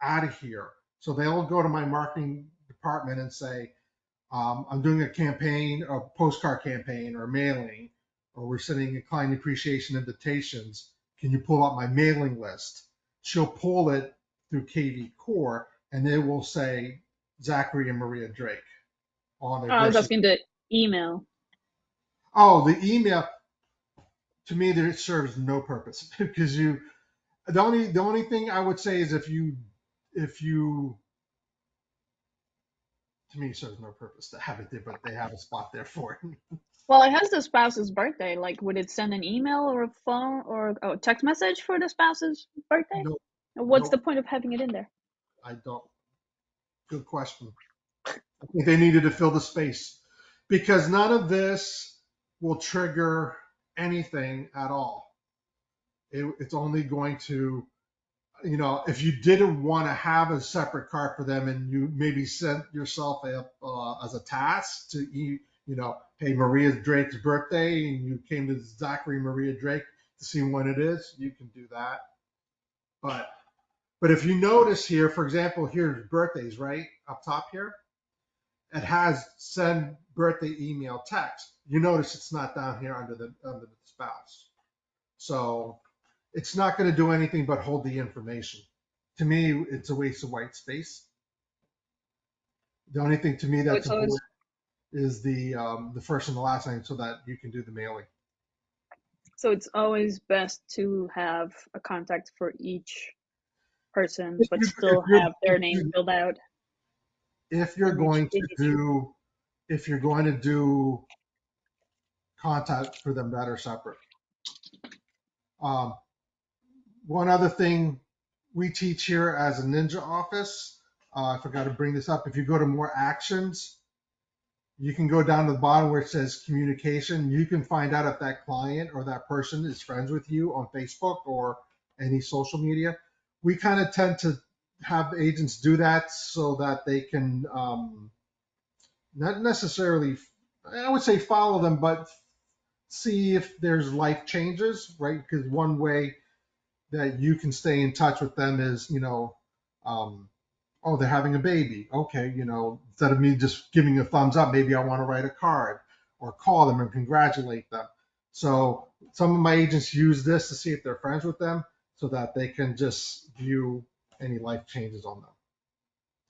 out of here. So they'll go to my marketing department and say, I'm doing a campaign, a postcard campaign or mailing, or we're sending client appreciation invitations. Can you pull out my mailing list? She'll pull it through kvCORE and it will say Zachary and Maria Drake on it I was versus, asking the email. oh, the email. To me, there serves no purpose because the only thing I would say is if you to me serves no purpose to have it there, but they have a spot there for it. Well, it has the spouse's birthday. Like, would it send an email or a phone or a text message for the spouse's birthday? No, What's the no, point of having it in there? I don't. Good question. I think they needed to fill the space because none of this will trigger anything at all. It's only going to, if you didn't want to have a separate card for them and you maybe sent yourself as a task to, hey, Maria Drake's birthday, and you came to Zachary Maria Drake to see when it is, you can do that. But if you notice here, for example, here's birthdays, right? Up top here, it has send birthday email text. You notice it's not down here under the spouse. So it's not going to do anything but hold the information. To me, it's a waste of white space. The only thing to me So that's it's always important is the first and the last name so that you can do the mailing. so it's always best to have a contact for each person, If but you if still you're have their name filled out if you're in each going to do if you're going to do contact for them that are separate. Um, One other thing we teach here as a ninja office, I forgot to bring this up. If you go to more actions, you can go down to the bottom where it says communication. You can find out if that client or that person is friends with you on Facebook or any social media. We kind of tend to have agents do that so that they can not necessarily, I would say follow them, but see if there's life changes, right? Because one way that you can stay in touch with them is, um, oh, they're having a baby. Okay, instead of me just giving a thumbs up, maybe I want to write a card or call them and congratulate them. So some of my agents use this to see if they're friends with them so that they can just view any life changes on them.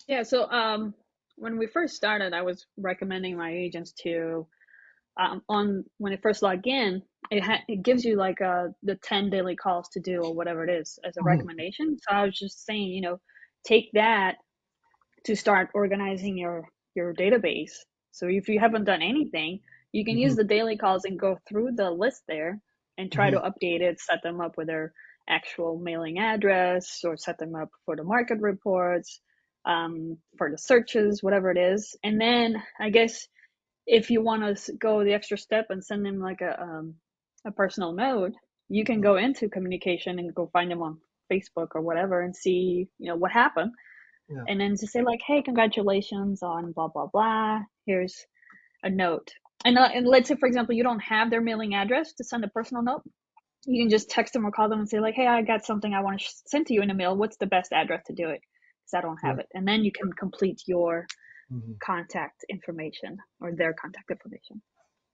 Yeah, so when we first started, I was recommending my agents to on when they first log in, it gives you like the 10 daily calls to do or whatever it is as a Mhm. recommendation. So I was just saying, take that to start organizing your database. So if you haven't done anything, you can use Mhm. the daily calls and go through the list there and try to Mhm. update it, set them up with their actual mailing address or set them up for the market reports, for the searches, whatever it is. And then I guess if you want to go the extra step and send them like a personal note, you can go into communication and go find them on Facebook or whatever and see what happened, Yeah. and then just say like, hey, congratulations on blah blah blah, here's a note. And let's say for example you don't have their mailing address to send a personal note, you can just text them or call them and say like, hey, I got something I want to send to you in the mail, what's the best address to do it, because I don't have Yeah. it. And then you can complete your Mhm. contact information or their contact information.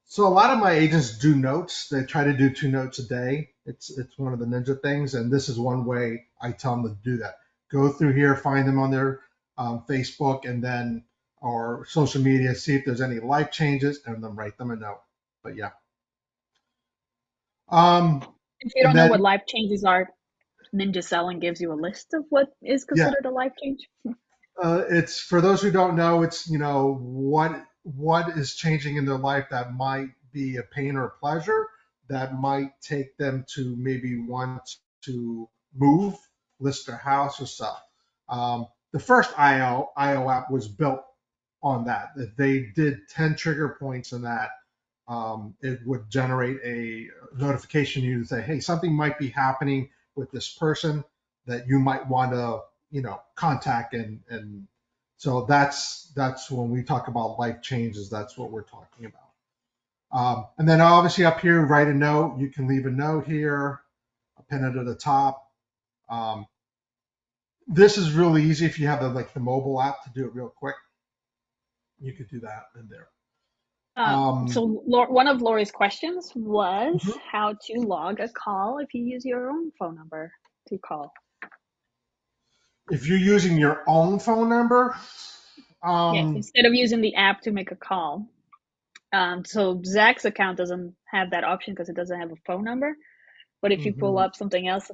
So a lot of my agents do notes. They try to do 2 notes a day. It's one of the ninja things, and this is one way I tell them to do that. Go through here, find them on their Facebook, and then or social media, see if there's any life changes, and then write them a note. But yeah, If you and don't know what then life changes are, Ninja Selling gives you a list of what is yeah, considered a life change. It's for those who don't know, it's, you know, what is changing in their life that might be a pain or a pleasure that might take them to maybe want to move, list their house or sell. The first IO app was built on that. If they did 10 trigger points in that, it would generate a notification to you to say, hey, something might be happening with this person that you might want to, you know, contact. And so that's when we talk about life changes, that's what we're talking about. And then obviously up here, write a note. You can leave a note here, pin it at the top. This is really easy if you have the mobile app to do it real quick. You could do that in there. So one of Lori's questions was Mhm. how to log a call if you use your own phone number to call. If you're using your own phone number, Yes, instead of using the app to make a call. So Zach's account doesn't have that option because it doesn't have a phone number. But if you pull mhm, up something else,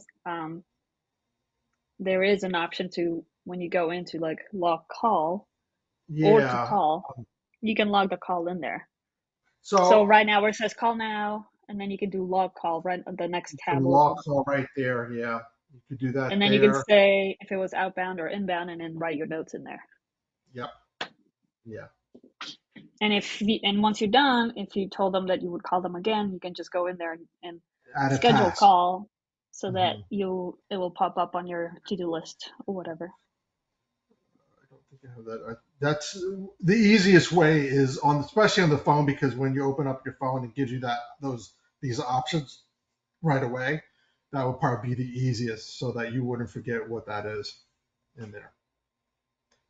there is an option to, when you go into like log call or to yeah. call, you can log the call in there. So So right now where it says call now, and then you can do log call right on the next the tab log open. call right there, yeah. You could do that And then you can there. say if it was outbound or inbound and then write your notes in there. Yep, yeah. And once you're done, if you told them that you would call them again, you can just go in there and Add a schedule a task. call so that Mhm. it will pop up on your to-do list or whatever. I don't think I have that. That's the easiest way is especially on the phone, because when you open up your phone, it gives you these options right away. That would probably be the easiest, so that you wouldn't forget what that is in there.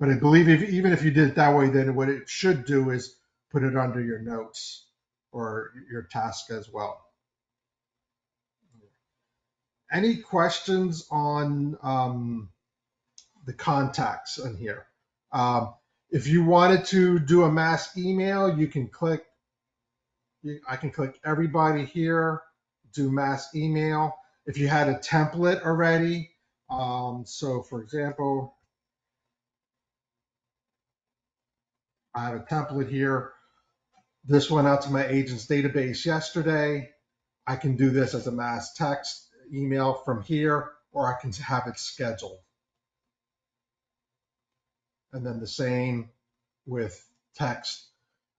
But I believe even if you did it that way, then what it should do is put it under your notes or your task as well. Any questions on the contacts in here? Um, if you wanted to do a mass email, you can click. I can click everybody here, do mass email. If you had a template already, so for example, I have a template here. This went out to my agent's database yesterday. I can do this as a mass text email from here, or I can have it scheduled. And then the same with text.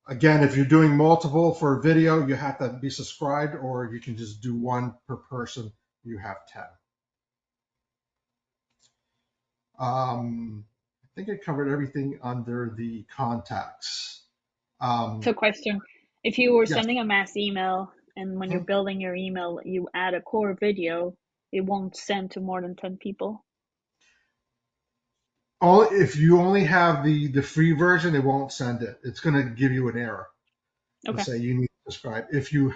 Again, if you're doing multiple for video, you have to be subscribed, or you can just do one per person. You have 10. I think I covered everything under the contacts. So question, if you were Yes. sending a mass email and when you're building your email, you add a core video, it won't send to more than 10 people? If you only have the free version, it won't send it. It's going to give you an error and Okay. say you need to subscribe. If you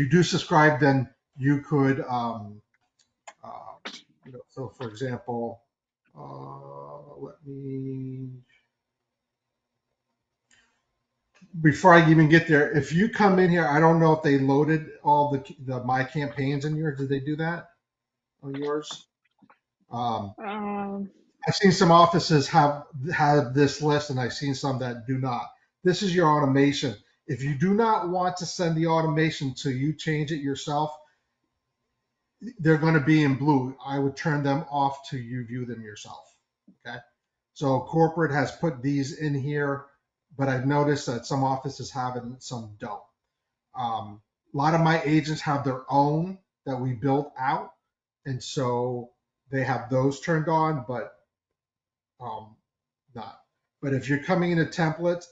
do subscribe, then you could, uh, so for example, let me, before I even get there, if you come in here, I don't know if they loaded all the my campaigns in yours. Did they do that on yours? Um, Um, I've seen some offices have this list, and I've seen some that do not. This is your automation. If you do not want to send the automation till you change it yourself, they're going to be in blue. I would turn them off till you view them yourself. Okay. So corporate has put these in here, but I've noticed that some offices have it and some don't. A lot of my agents have their own that we built out, and so they have those turned on, but um, not. But if you're coming into templates,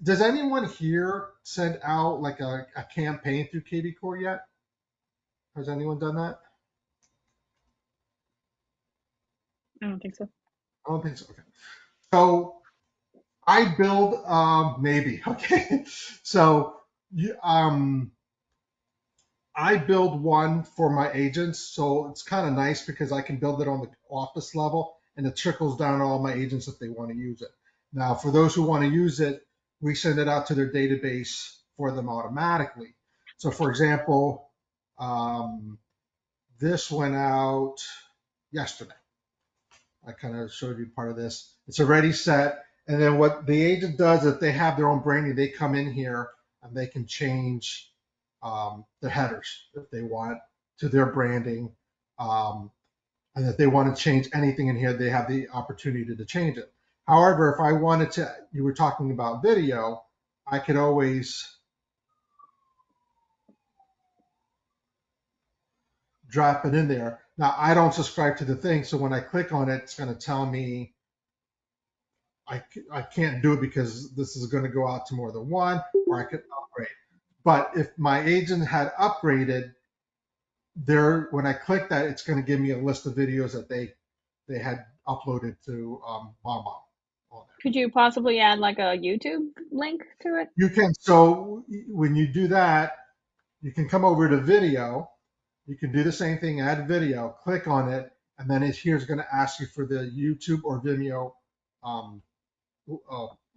does anyone here send out like a campaign through kvCORE yet? Has anyone done that? I don't think so. I don't think so. Okay. So I build maybe okay. So you, I build one for my agents, so it's kind of nice because I can build it on the office level and it trickles down to all my agents if they want to use it. Now, for those who want to use it, we send it out to their database for them automatically. So, for example, this went out yesterday. I kind of showed you part of this. It's already set. And then what the agent does, if they have their own branding, they come in here and they can change the headers if they want to their branding. And if they want to change anything in here, they have the opportunity to change it. However, if I wanted to, you were talking about video, I could always drop it in there. Now, I don't subscribe to the thing, so when I click on it, it's going to tell me I can't do it because this is going to go out to more than one, or I could upgrade. But if my agent had upgraded, there, when I click that, it's going to give me a list of videos that they had uploaded to BombBomb on there. Could you possibly add like a YouTube link to it? You can, so when you do that, you can come over to video. You can do the same thing, add video, click on it, and then it's here's going to ask you for the YouTube or Vimeo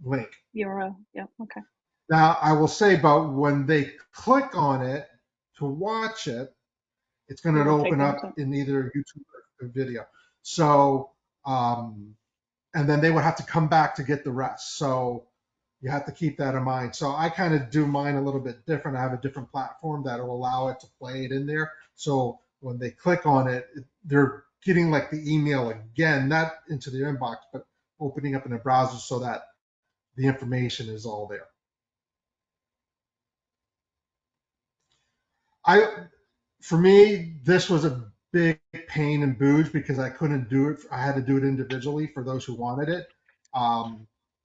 link. URL. Yeah. Okay. Now, I will say, but when they click on it to watch it, it's going It to will take open them up to. in either YouTube or video. So, and then they would have to come back to get the rest. So you have to keep that in mind. So I kind of do mine a little bit different. I have a different platform that will allow it to play it in there. So when they click on it, they're getting like the email again, not into their inbox, but opening up in a browser so that the information is all there. For me, this was a big pain in booge because I couldn't do it. I had to do it individually for those who wanted it.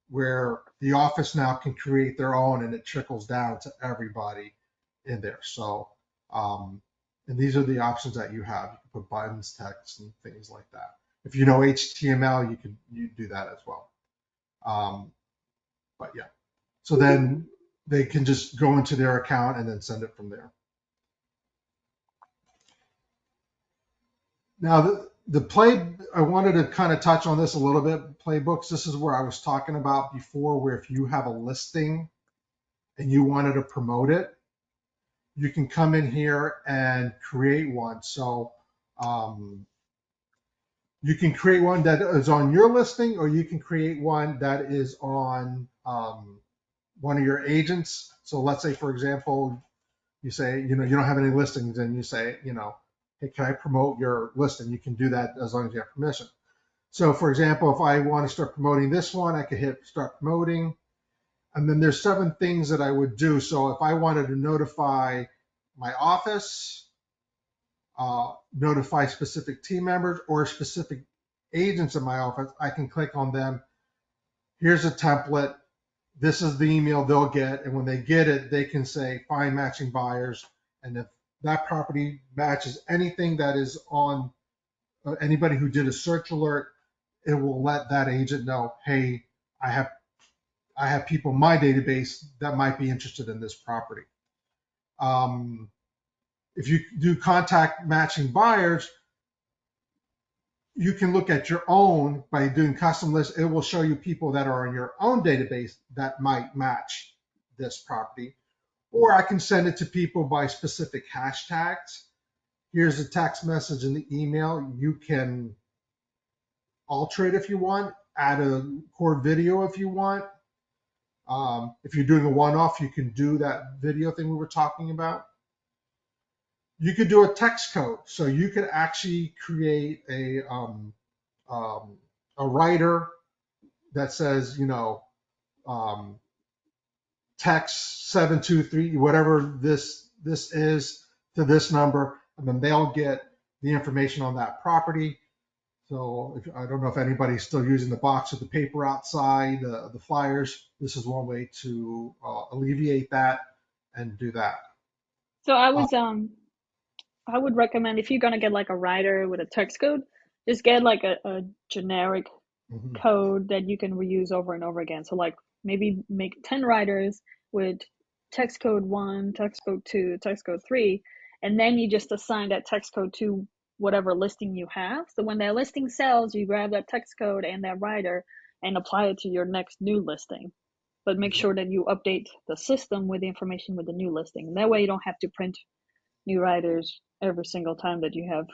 Where the office now can create their own and it trickles down to everybody in there. So, and these are the options that you have. You can put buttons, text, and things like that. If you know HTML, you do that as well. But yeah, so then they can just go into their account and then send it from there. Now, the play, I wanted to kind of touch on this a little bit. Playbooks, this is where I was talking about before, where if you have a listing and you wanted to promote it, you can come in here and create one. So you can create one that is on your listing, or you can create one that is on one of your agents. So let's say, for example, you say, you don't have any listings, and you say, hey, can I promote your listing? You can do that as long as you have permission. So for example, if I want to start promoting this one, I could hit start promoting. And then there's 7 things that I would do. So if I wanted to notify my office, notify specific team members or specific agents in my office, I can click on them. Here's a template. This is the email they'll get. And when they get it, they can say, find matching buyers. And if that property matches anything that is on anybody who did a search alert, it will let that agent know, hey, I have people in my database that might be interested in this property. If you do contact matching buyers, you can look at your own by doing custom lists. It will show you people that are in your own database that might match this property. Or I can send it to people by specific hashtags. Here's a text message in the email. You can alter it if you want, add a core video if you want. If you're doing a one-off, you can do that video thing we were talking about. You could do a text code. So you could actually create a writer that says, text 723, whatever this is, to this number, and then they'll get the information on that property. So I don't know if anybody's still using the box with the paper outside, the flyers. This is one way to alleviate that and do that. So I would recommend if you're gonna get like a writer with a text code, just get like a generic Mhm. code that you can reuse over and over again. So like maybe make 10 writers with text code 1, text code 2, text code 3, and then you just assign that text code to whatever listing you have. So when that listing sells, you grab that text code and that writer and apply it to your next new listing. But make sure that you update the system with the information with the new listing. That way you don't have to print new writers every single time that you have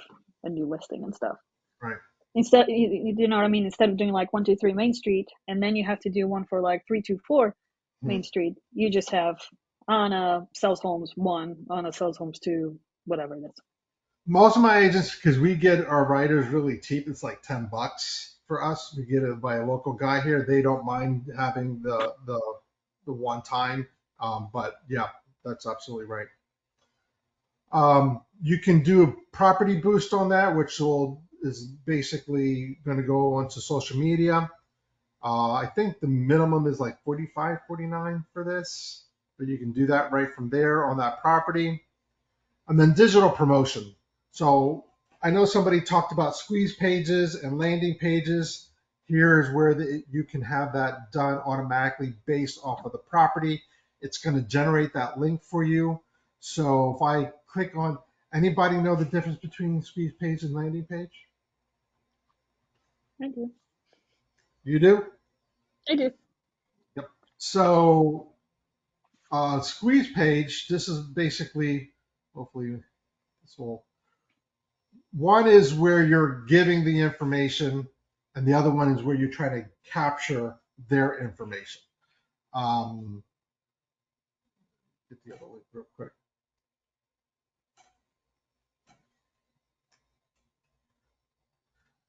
a new listing and stuff. Right. Instead, you know what I mean? Instead of doing like 123 Main Street, and then you have to do one for like 324 Hmm. Main Street, you just have Anna sells homes 1, Anna sells homes 2, whatever it is. Most of my agents, because we get our writers really cheap, it's like $10 for us. We get it by a local guy here. They don't mind having the one time. But yeah, that's absolutely right. You can do a property boost on that, which is basically going to go onto social media. I think the minimum is like 45, 49 for this, but you can do that right from there on that property. And then digital promotion. So I know somebody talked about squeeze pages and landing pages. Here's where you can have that done automatically based off of the property. It's going to generate that link for you. So if I click on, anybody know the difference between squeeze page and landing page? I do. You do? I do. Yep. So squeeze page, this is basically, hopefully this will, one is where you're giving the information, and the other one is where you're trying to capture their information. Get the other link real quick.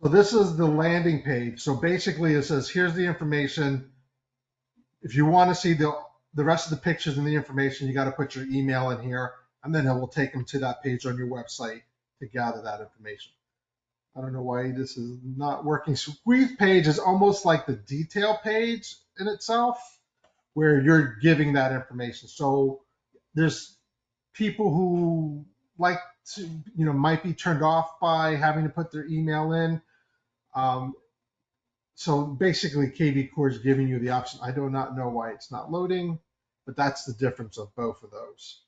So this is the landing page. So basically it says, here's the information. If you want to see the rest of the pictures and the information, you got to put your email in here, and then it will take them to that page on your website to gather that information. I don't know why this is not working. Squeeze page is almost like the detail page in itself, where you're giving that information. So there's people who like to, might be turned off by having to put their email in. So basically, kvCORE is giving you the option. I do not know why it's not loading, but that's the difference of both of those.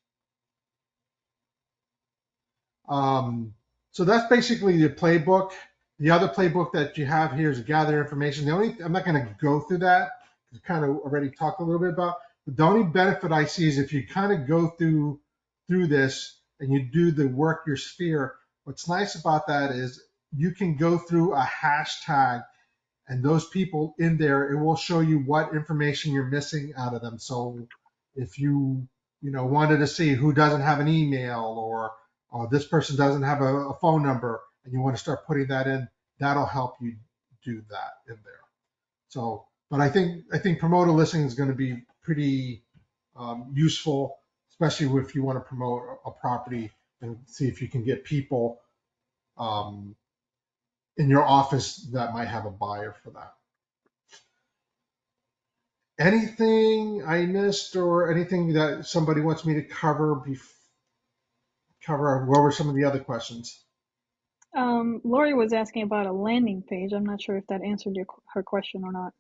So that's basically the playbook. The other playbook that you have here is gather information. I'm not going to go through that. I kind of already talked a little bit about. But the only benefit I see is if you kind of go through this and you do the work your sphere. What's nice about that is you can go through a hashtag, and those people in there, it will show you what information you're missing out of them. So if you wanted to see who doesn't have an email, or this person doesn't have a phone number, and you want to start putting that in, that'll help you do that in there. So, but I think promoter listing is going to be pretty useful, especially if you want to promote a property and see if you can get people in your office that might have a buyer for that. Anything I missed, or anything that somebody wants me to cover? What were some of the other questions? Lori was asking about a landing page. I'm not sure if that answered her question or not.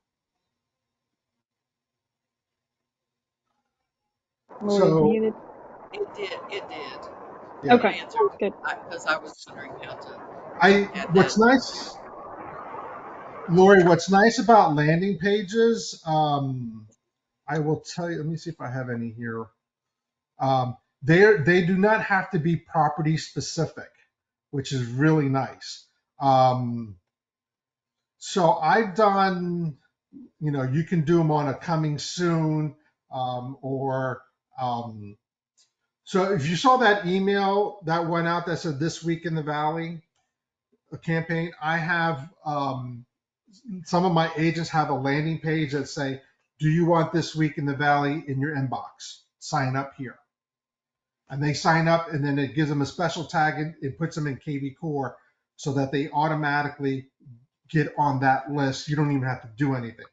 Lori's So muted. It did. It did. yeah, Okay, It answered good. because I was wondering how to add that. what's nice, Lori, what's nice about landing pages, I will tell you. Let me see if I have any here. They do not have to be property specific, which is really nice. So I've done, you can do them on a coming soon, or so if you saw that email that went out that said this week in the Valley, a campaign, I have some of my agents have a landing page that say, do you want this week in the Valley in your inbox? Sign up here. And they sign up, and then it gives them a special tag, and it puts them in kvCORE so that they automatically get on that list. You don't even have to do anything.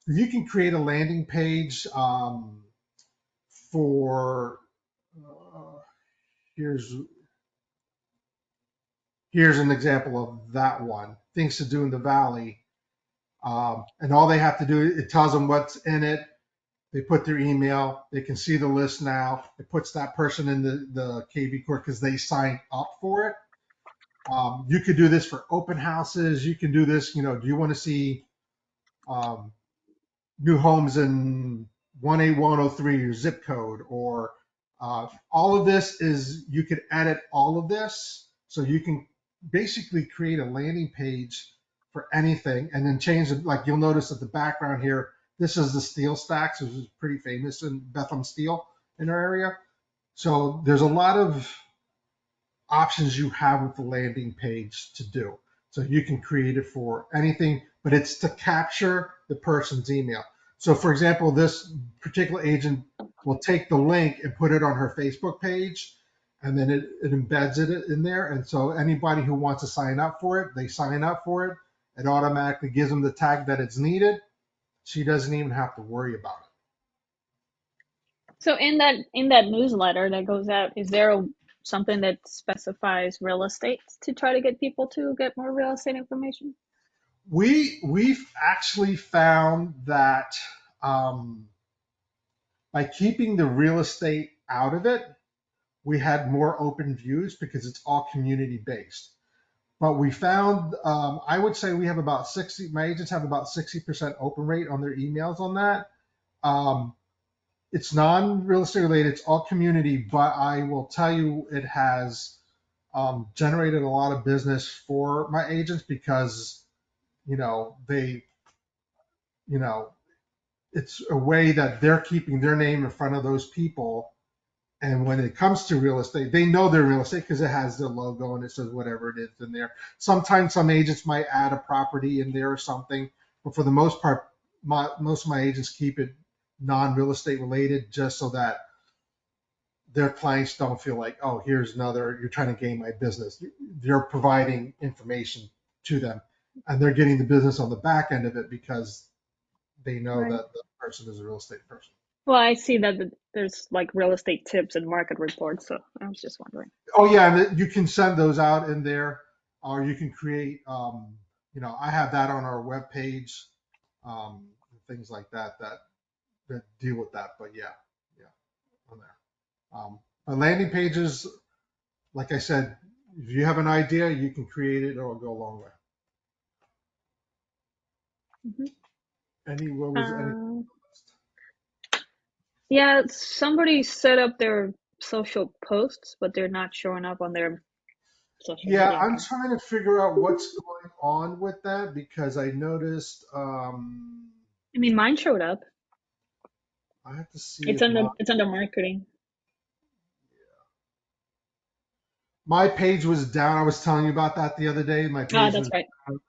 You can create a landing page for here's an example of that one. Things to do in the Valley. And all they have to do, it tells them what's in it. They put their email. They can see the list now. It puts that person in the kvCORE because they signed up for it. You could do this for open houses. You can do this, do you want to see new homes in 18103, your zip code, or all of this is, you could edit all of this. So you can basically create a landing page for anything, and then change it. Like you'll notice that the background here, this is the steel stacks, which is pretty famous in Bethlehem Steel in our area. So there's a lot of options you have with the landing page to do. So you can create it for anything, but it's to capture the person's email. So for example, this particular agent will take the link and put it on her Facebook page, and then it embeds it in there. And so anybody who wants to sign up for it, they sign up for it. It automatically gives them the tag that it's needed. She doesn't even have to worry about it. So in that newsletter that goes out, is there something that specifies real estate to try to get people to get more real estate information? We've actually found that by keeping the real estate out of it, we had more open views because it's all community based. But we found, I would say we have about 60, my agents have about 60% open rate on their emails on that. It's non-real estate related, it's all community, but I will tell you it has generated a lot of business for my agents because, they, you know, it's a way that they're keeping their name in front of those people. And when it comes to real estate, they know they're real estate because it has their logo and it says whatever it is in there. Sometimes some agents might add a property in there or something, but for the most part, most of my agents keep it non-real estate related just so that their clients don't feel like, oh, here's another, you're trying to gain my business. They're providing information to them and they're getting the business on the back end of it because they know Right. that the person is a real estate person. Well, I see that there's like real estate tips and market reports, so I was just wondering. Oh yeah, and you can send those out in there, or you can create. I have that on our web page, things like that deal with that. But yeah, on there. But landing pages, like I said, if you have an idea, you can create it. It'll go a long way. Mm-hmm. What was any? Yeah, somebody set up their social posts, but they're not showing up on their social Yeah, media I'm account. trying to figure out what's going on with that because I noticed. I mean, mine showed up. I have to see It's if under marketing. my page was down. I was telling you about that the other day. My Ah, page that's was right. down,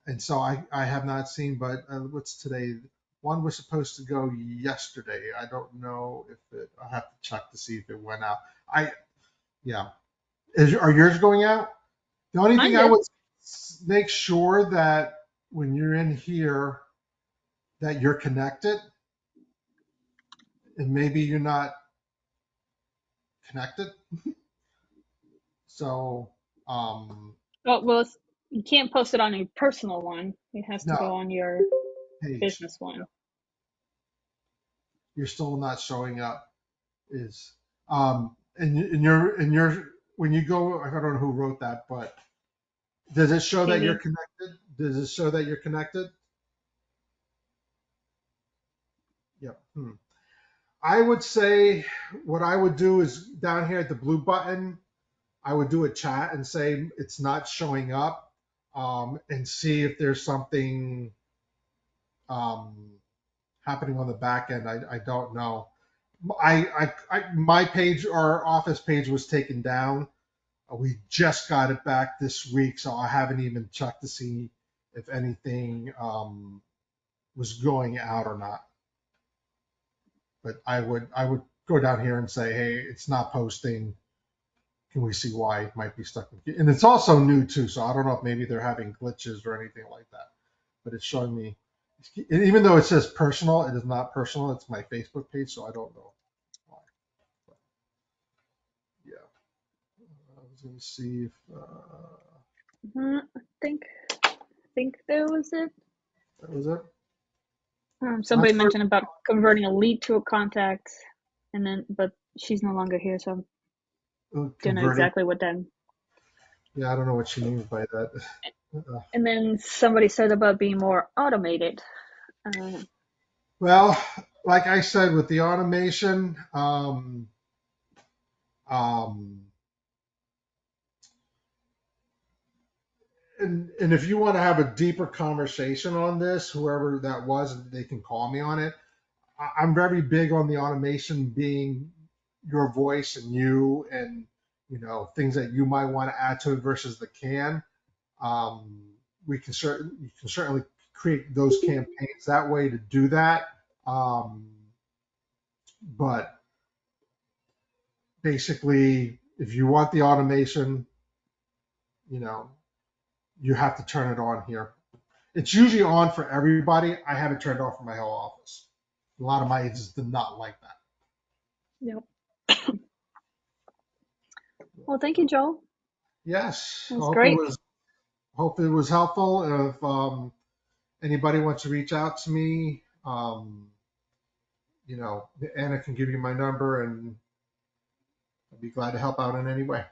and so I have not seen. But what's today? One was supposed to go yesterday. I don't know if it. I have to check to see if it went out. Yeah. Are yours going out? The only Mine thing I did. would make sure that when you're in here that you're connected, and maybe you're not connected. So Oh, well, you can't post it on your personal one. It has to no go on your page. business one. You're still not showing up. Is and you're when you go, I don't know who wrote that, but does it show that you're Katie. connected? Does it show that you're connected? Yep. I would say what I would do is down here at the blue button, I would do a chat and say it's not showing up, and see if there's something happening on the back end. I don't know. My page, our office page was taken down. We just got it back this week, so I haven't even checked to see if anything was going out or not. But I would go down here and say, hey, it's not posting. Can we see why it might be stuck? And it's also new too, so I don't know if maybe they're having glitches or anything like that. But it's showing me, even though it says personal, it is not personal. It's my Facebook page, so I don't know why. But yeah, I was gonna see if I think that was it. that was it. Not Somebody sure. mentioned about converting a lead to a contact, but she's no longer here, so I don't know Converting. exactly what that. Yeah, I don't know what she means by that. And then somebody said about being more automated. Well, like I said, with the automation, um, And if you want to have a deeper conversation on this, whoever that was, they can call me on it. I'm very big on the automation being your voice and you and things that you might want to add to it versus the can. Um, you can certainly create those campaigns that way to do that. Um, but basically, if you want the automation, you know, you have to turn it on here. It's usually on for everybody. I have it turned off for my whole office. A lot of my agents did not like that. Yep. Well, thank you, Joel. Yes, That was great. hope it was helpful. If anybody wants to reach out to me, Anna can give you my number, and I'd be glad to help out in any way.